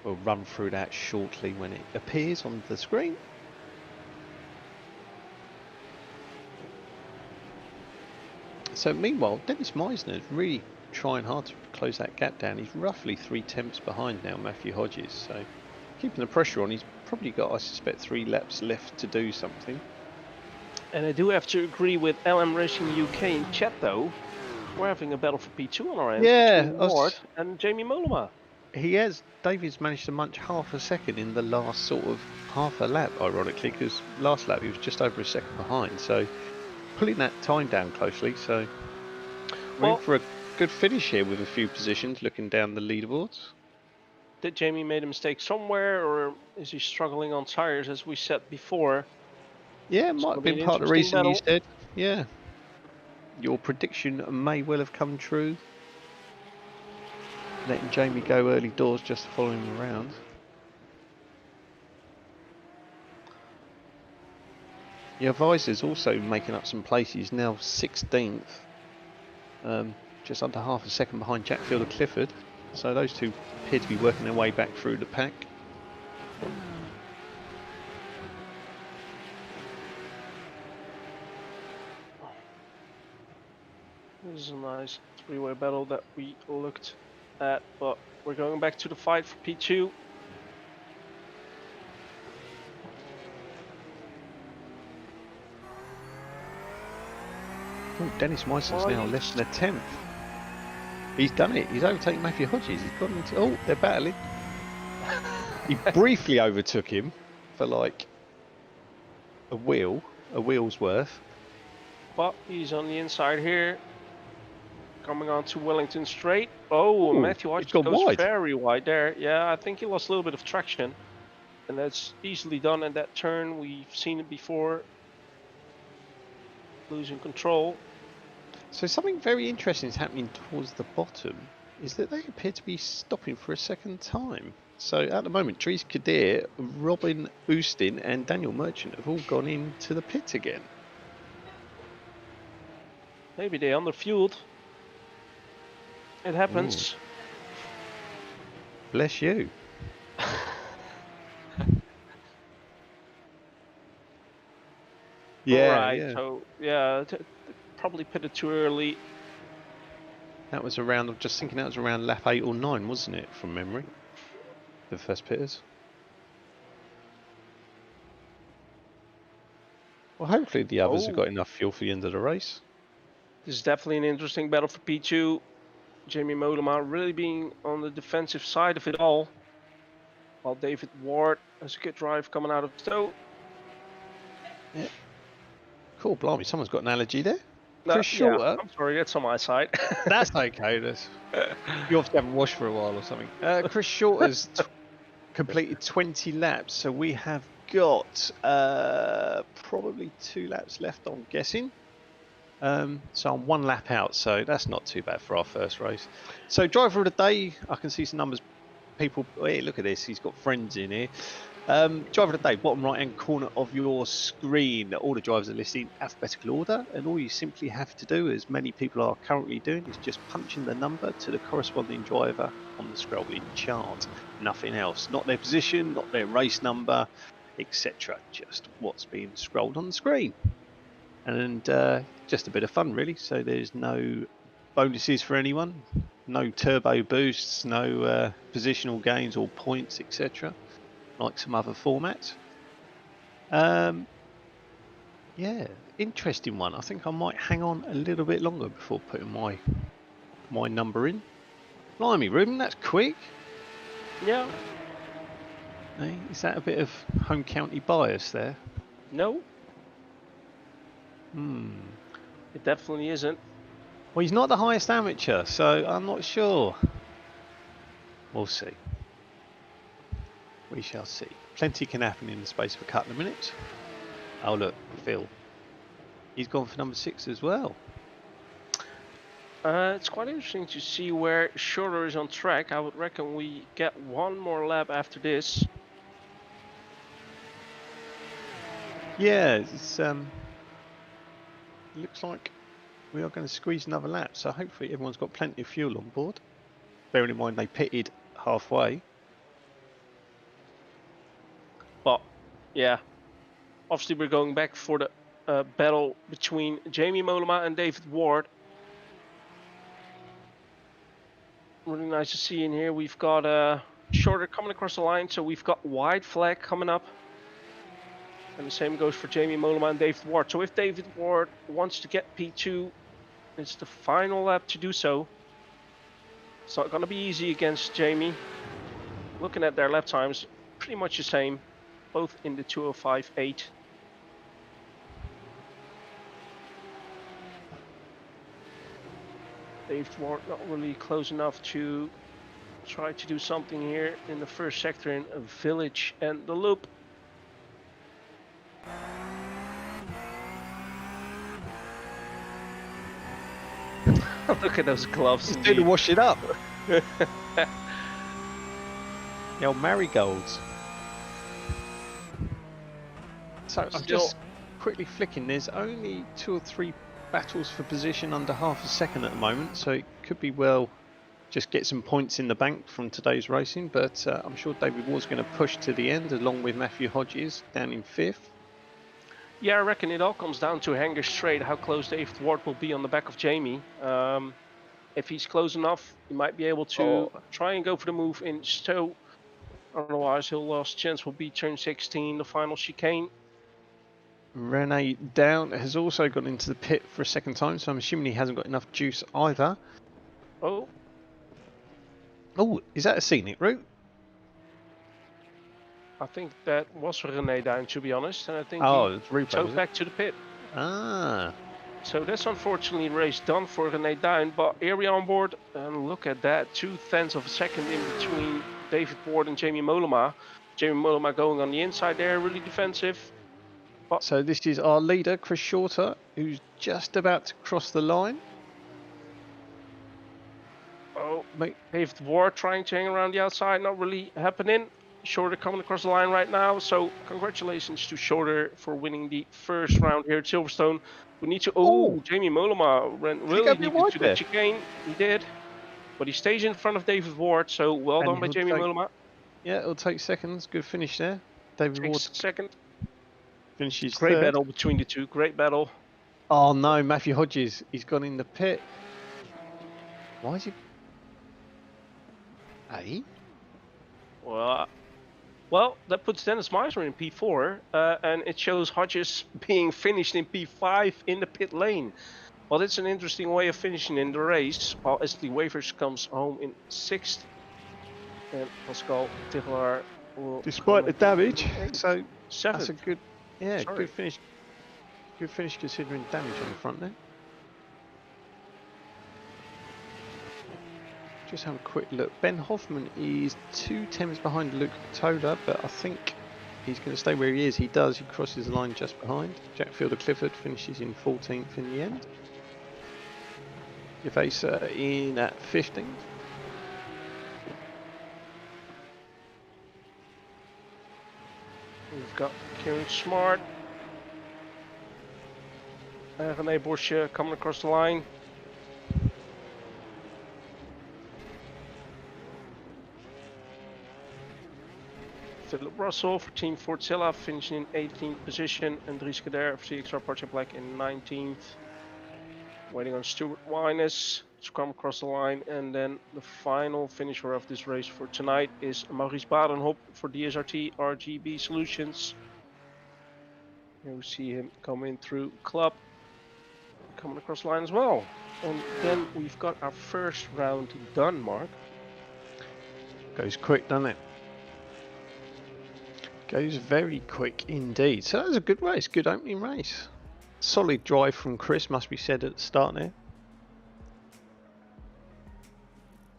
We'll run through that shortly when it appears on the screen. So meanwhile, Dennis Meisner is really trying hard to close that gap down. He's roughly 3/10 behind now, Matthew Hodges. So keeping the pressure on. He's probably got, I suspect, 3 laps left to do something. And I do have to agree with LM Racing UK in chat though. We're having a battle for P2 on our end. Yeah, Ward and Jamie Mollema. He has. David's managed to munch half a second in the last sort of half a lap, ironically, because last lap he was just over a second behind. So pulling that time down closely. So we're in for a good finish here with a few positions looking down the leaderboards. Did Jamie made a mistake somewhere, or is he struggling on tires as we said before? Yeah, it might have been part of the reason you said. Yeah. Your prediction may well have come true. Letting Jamie go early doors just to follow him around. Your Visor's also making up some places, now 16th. Just under half a second behind Jack Fielder Clifford. So those two appear to be working their way back through the pack. This is a nice three-way battle that we looked at, but we're going back to the fight for P2. Oh, Dennis Meissner's now less than a tenth. He's done it. He's overtaken Matthew Hodges. He's got into. Oh, they're battling. He briefly overtook him for like a wheel's worth. But he's on the inside here. Coming on to Wellington Straight. Oh, Ooh, Matthew Hodges gone goes wide. very wide there. Yeah, I think he lost a little bit of traction. And that's easily done at that turn. We've seen it before. Losing control. So something very interesting is happening towards the bottom, is that they appear to be stopping for a second time. So at the moment, Dries Kadir, Robin Oostin and Daniel Merchant have all gone into the pit again. Maybe they underfueled. It happens. Ooh. Bless you. Yeah, right, yeah. so yeah, probably pitted too early. That was around, I'm just thinking that was around lap 8 or 9, wasn't it, from memory? The first pitters. Well, hopefully the others have got enough fuel for the end of the race. This is definitely an interesting battle for P2. Jamie Mollema really being on the defensive side of it all. While David Ward has a good drive coming out of stow. Yeah. Cool, blimey, someone's got an allergy there. No, Chris Shorter. Yeah, I'm sorry, that's on my side. That's okay. You obviously haven't washed for a while or something. Chris Shorter's completed 20 laps, so we have got probably 2 laps left, I'm guessing. So I'm 1 lap out, so that's not too bad for our first race. So driver of the day, I can see some numbers. People, hey, look at this, he's got friends in here. Driver of the day, bottom right hand corner of your screen. All the drivers are listed in alphabetical order, and all you simply have to do, as many people are currently doing, is just punch in the number to the corresponding driver on the scrolling chart. Nothing else. Not their position, not their race number, etc. Just what's being scrolled on the screen. And just a bit of fun, really. So there's no bonuses for anyone, no turbo boosts, no positional gains or points, etc. Like some other formats. Yeah, interesting one. I think I might hang on a little bit longer before putting my number in. Blimey, Ruben, that's quick. Yeah. Hey, is that a bit of home county bias there? No. It definitely isn't. Well, he's not the highest amateur, so I'm not sure. We'll see. We shall see. Plenty can happen in the space of a couple of minutes. Oh look, Phil. He's gone for number 6 as well. It's quite interesting to see where Shorter is on track. I would reckon we get 1 more lap after this. Yeah, it's looks like we are going to squeeze another lap, so hopefully everyone's got plenty of fuel on board. Bearing in mind they pitted halfway. But yeah, obviously we're going back for the battle between Jamie Mollema and David Ward. Really nice to see in here. We've got Shorter coming across the line, so we've got white flag coming up. And the same goes for Jamie Mollema and David Ward. So if David Ward wants to get P2, it's the final lap to do so. It's not going to be easy against Jamie. Looking at their lap times, pretty much the same. Both in the 2:05.8. David Ward not really close enough to try to do something here in the first sector in a Village and the Loop. Look at those gloves. Just do to wash it up. The old marigolds. So I'm just quickly flicking. There's only 2 or 3 battles for position under half a second at the moment, so it could be well just get some points in the bank from today's racing. But I'm sure David Ward's going to push to the end, along with Matthew Hodges down in 5th. Yeah, I reckon it all comes down to Hanger Straight, how close David Ward will be on the back of Jamie. If he's close enough, he might be able to try and go for the move in Stowe. Otherwise, his last chance will be turn 16, the final chicane. Rene Down has also gone into the pit for a second time, so I'm assuming he hasn't got enough juice either. Oh, is that a scenic route? I think that was for Rene Down, to be honest. And I think he towed back to the pit. Ah. So that's unfortunately race done for Rene Down. But here we are on board, and look at that. 0.2 of a second in between David Ward and Jamie Mollema. Jamie Mollema going on the inside there, really defensive. So this is our leader, Chris Shorter, who's just about to cross the line. Oh, David Ward trying to hang around the outside, not really happening. Shorter coming across the line right now. So congratulations to Shorter for winning the first round here at Silverstone. We need to... Jamie Mollema ran really deep into the chicane. He did. But he stays in front of David Ward, so well done by Jamie Mollema. Yeah, it'll take seconds. Good finish there. David Ward second. Finishes Great third. battle between the two. Great battle. Oh no, Matthew Hodges. He's gone in the pit. Why is he? Hey? Well, that puts Dennis Meisner in P4, and it shows Hodges being finished in P5 in the pit lane. Well, that's an interesting way of finishing in the race, while Ashley Wavers comes home in 6th. And Pascal Tigelaar will... Despite the damage, so 7th. That's a good... Yeah, good finish. Good finish considering damage on the front there. Just have a quick look. Ben Hoffman is 2 tenths behind Luke Toda, but I think he's going to stay where he is. He does. He crosses the line just behind. Jack Fielder Clifford finishes in 14th in the end. Yvesa in at 15th. We've got Kieran Smart. René Porsche coming across the line. Philip Russell for Team Fortzilla finishing in 18th position. And Dries Kader for CXR Porsche Black in 19th. Waiting on Stuart Wyness to come across the line. And then the final finisher of this race for tonight is Maurice Badenhop for DSRT RGB Solutions. Here we see him coming through Club. Coming across the line as well. And then we've got our first round done, Mark. Goes quick, doesn't it? Goes very quick indeed. So that was a good race, good opening race. Solid drive from Chris, must be said at the start there.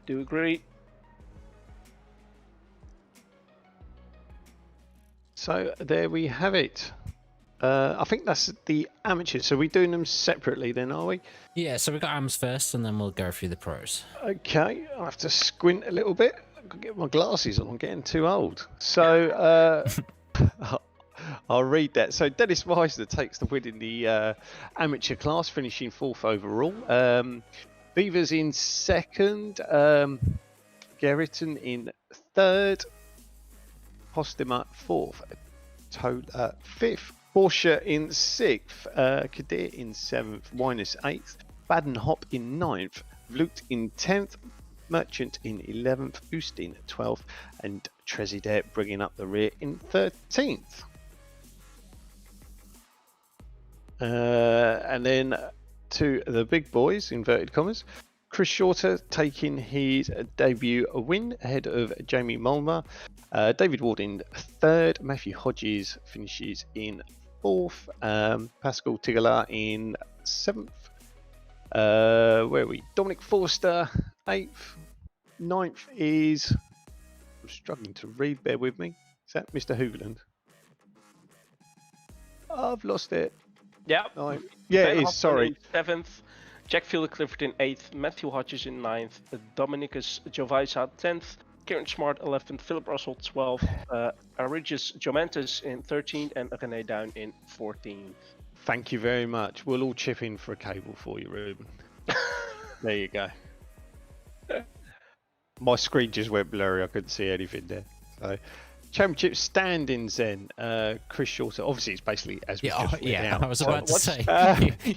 Do agree. So there we have it. I think that's the amateurs. So we're doing them separately then, are we? Yeah, so we got AMs first and then we'll go through the pros. Okay, I have to squint a little bit. I've got to get my glasses on. I'm getting too old. So I'll read that. So Dennis Meisner takes the win in the amateur class, finishing 4th overall. Beavers in 2nd. Gerritsen in 3rd. Postema 4th. 5th. Porsche in 6th, Kadir in 7th, Wyness 8th, Badenhop in 9th, Vloot in 10th, Merchant in 11th, Ustin 12th, and Tresidder bringing up the rear in 13th. And then to the big boys, inverted commas, Chris Shorter taking his debut win ahead of Jamie Mollema. David Ward in 3rd, Matthew Hodges finishes in 4th, Pascal Tigelaar in 7th, where are we? Dominic Forster 8th, 9th is, I'm struggling to read, bear with me, is that Mr. Hooverland? I've lost it. Yeah, yeah, it is, sorry. 7th, Jack Fielder Clifford in 8th, Matthew Hodges in 9th, Dominicus Jovaisa 10th, Kieran Smart 11th, Philip Russell 12th, Arigus Jomantis in 13th, and René Down in 14th. Thank you very much. We'll all chip in for a cable for you, Ruben. There you go. My screen just went blurry. I couldn't see anything there. So, championship standings then. Chris Shorter. Obviously, it's basically as we just went out. I was about to say.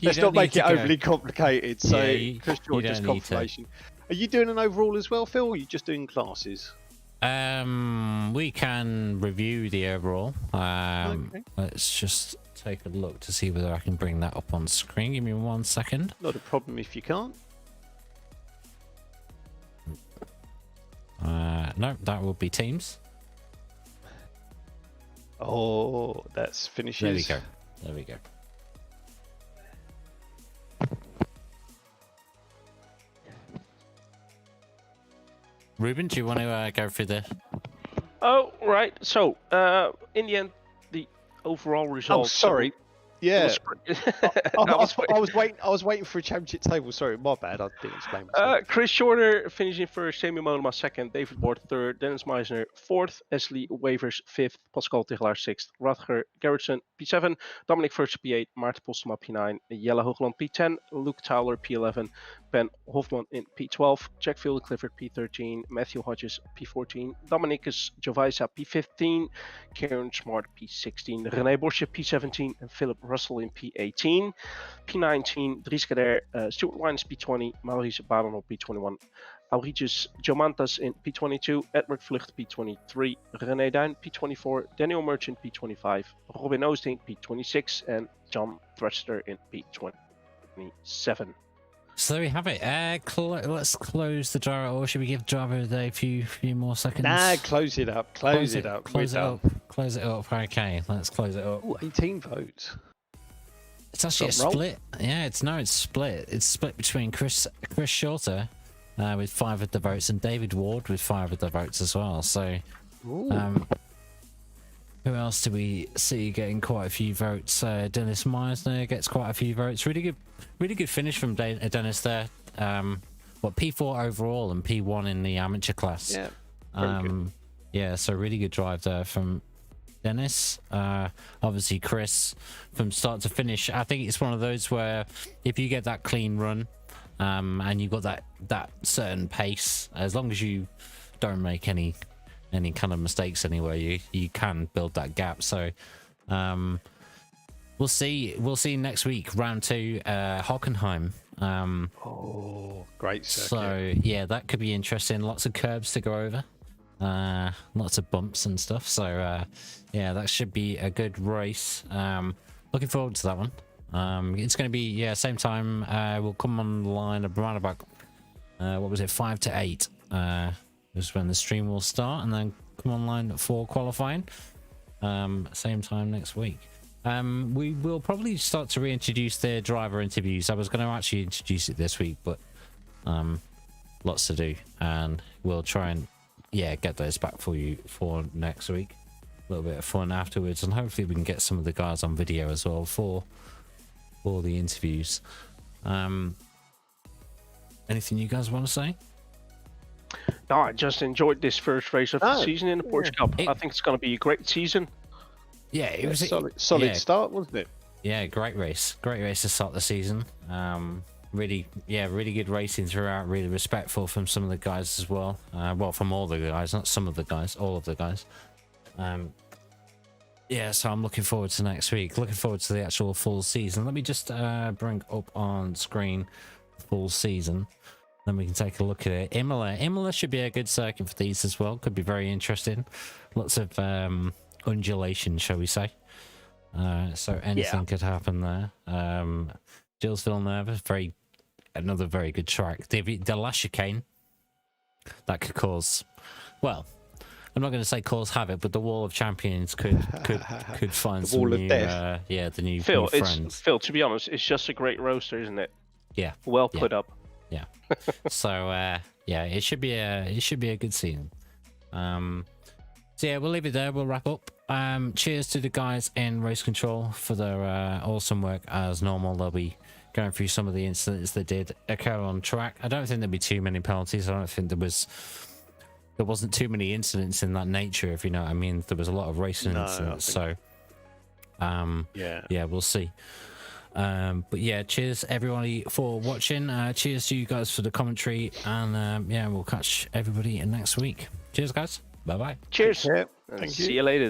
Let's not make it overly complicated. So, Chris you Shorter's don't need to. confirmation. Are you doing an overall as well, Phil? Or are you just doing classes? We can review the overall. Okay. Let's just take a look to see whether I can bring that up on screen. Give me 1 second. Not a problem if you can't. No, that will be teams. Oh, that's finishes. There we go. Ruben, do you want to go through the... Oh, right. So, in the end, the overall result... Oh, sorry. Yeah. I was waiting for a championship table. Sorry, my bad. I didn't explain myself. Chris Shorter finishing first, Sammy Mollema second, David Ward third, Dennis Meisner fourth, Ashley Wavers fifth, Pascal Tegelaar sixth, Radger Gerritsen P7, Dominic First P8, Maarten Postema P9, Jelle Hoogland P10, Luke Towler P11, Ben Hofman in P12, Jack Field Clifford P13, Matthew Hodges P14, Dominicus Jovaisa P15, Karen Smart P16, René Bosje P17, and Philip Russell in P18, P19, Dries Kader, Stuart Wines P20, Maurice Badenop P21, Aurelius Jomantas in P22, Edward Vlucht P23, René Duin P24, Daniel Merchant P25, Robin Oosting P26, and John Threster in P27. So there we have it. Let's close the driver, or should we give driver of the day a few more seconds? Nah, close it up. Close it up. Close it up. Okay, let's close it up. Ooh, 18 votes. It's actually a split. Yeah, it's split. It's split between Chris Shorter with 5 of the votes and David Ward with 5 of the votes as well. So, who else do we see getting quite a few votes? Dennis Meisner gets quite a few votes. Really good finish from Dennis there. P4 overall and P1 in the amateur class. Yeah, very good. Yeah, so really good drive there from Dennis. Obviously Chris from start to finish. I think it's one of those where if you get that clean run and you've got that certain pace, as long as you don't make any kind of mistakes anywhere, you can build that gap. So we'll see next week, round 2, Hockenheim. Great circuit. So yeah, that could be interesting. Lots of curbs to go over, lots of bumps and stuff. So yeah, that should be a good race. Looking forward to that one. It's going to be same time. We'll come online around about 5 to 8 is when the stream will start, and then come online for qualifying. Same time next week. We will probably start to reintroduce the driver interviews. I was going to actually introduce it this week, but lots to do, and we'll try and get those back for you for next week. A little bit of fun afterwards, and hopefully we can get some of the guys on video as well for the interviews. Anything you guys want to say? No, I just enjoyed this first race of the season in the Porsche Cup. I think it's going to be a great season. Yeah, it was a solid start, wasn't it? Yeah, great race to start the season. Really good racing throughout. Really respectful from some of the guys as well. From all the guys, not some of the guys, all of the guys. So I'm looking forward to next week. Looking forward to the actual full season. Let me just bring up on screen full season. Then we can take a look at it. Imola should be a good circuit for these as well. Could be very interesting. Lots of undulation, shall we say. So anything could happen there. Gilles Villeneuve, another very good track. The last chicane, that could cause, well, I'm not going to say cause havoc, but the Wall of Champions could find some new, the new friends. Phil, to be honest, it's just a great roster, isn't it? Yeah. Well put up. Yeah. So it should be a good season. So yeah, we'll leave it there. We'll wrap up. Cheers to the guys in race control for their awesome work as normal. They'll be going through some of the incidents that did occur on track. I don't think there'll be too many penalties. I don't think there wasn't too many incidents in that nature, if you know what I mean. There was a lot of racing incidents. So we'll see. But yeah, cheers everybody for watching. Cheers to you guys for the commentary, and yeah, we'll catch everybody in next week. Cheers, guys. Bye bye. Cheers. Yeah, And thank see you. you later.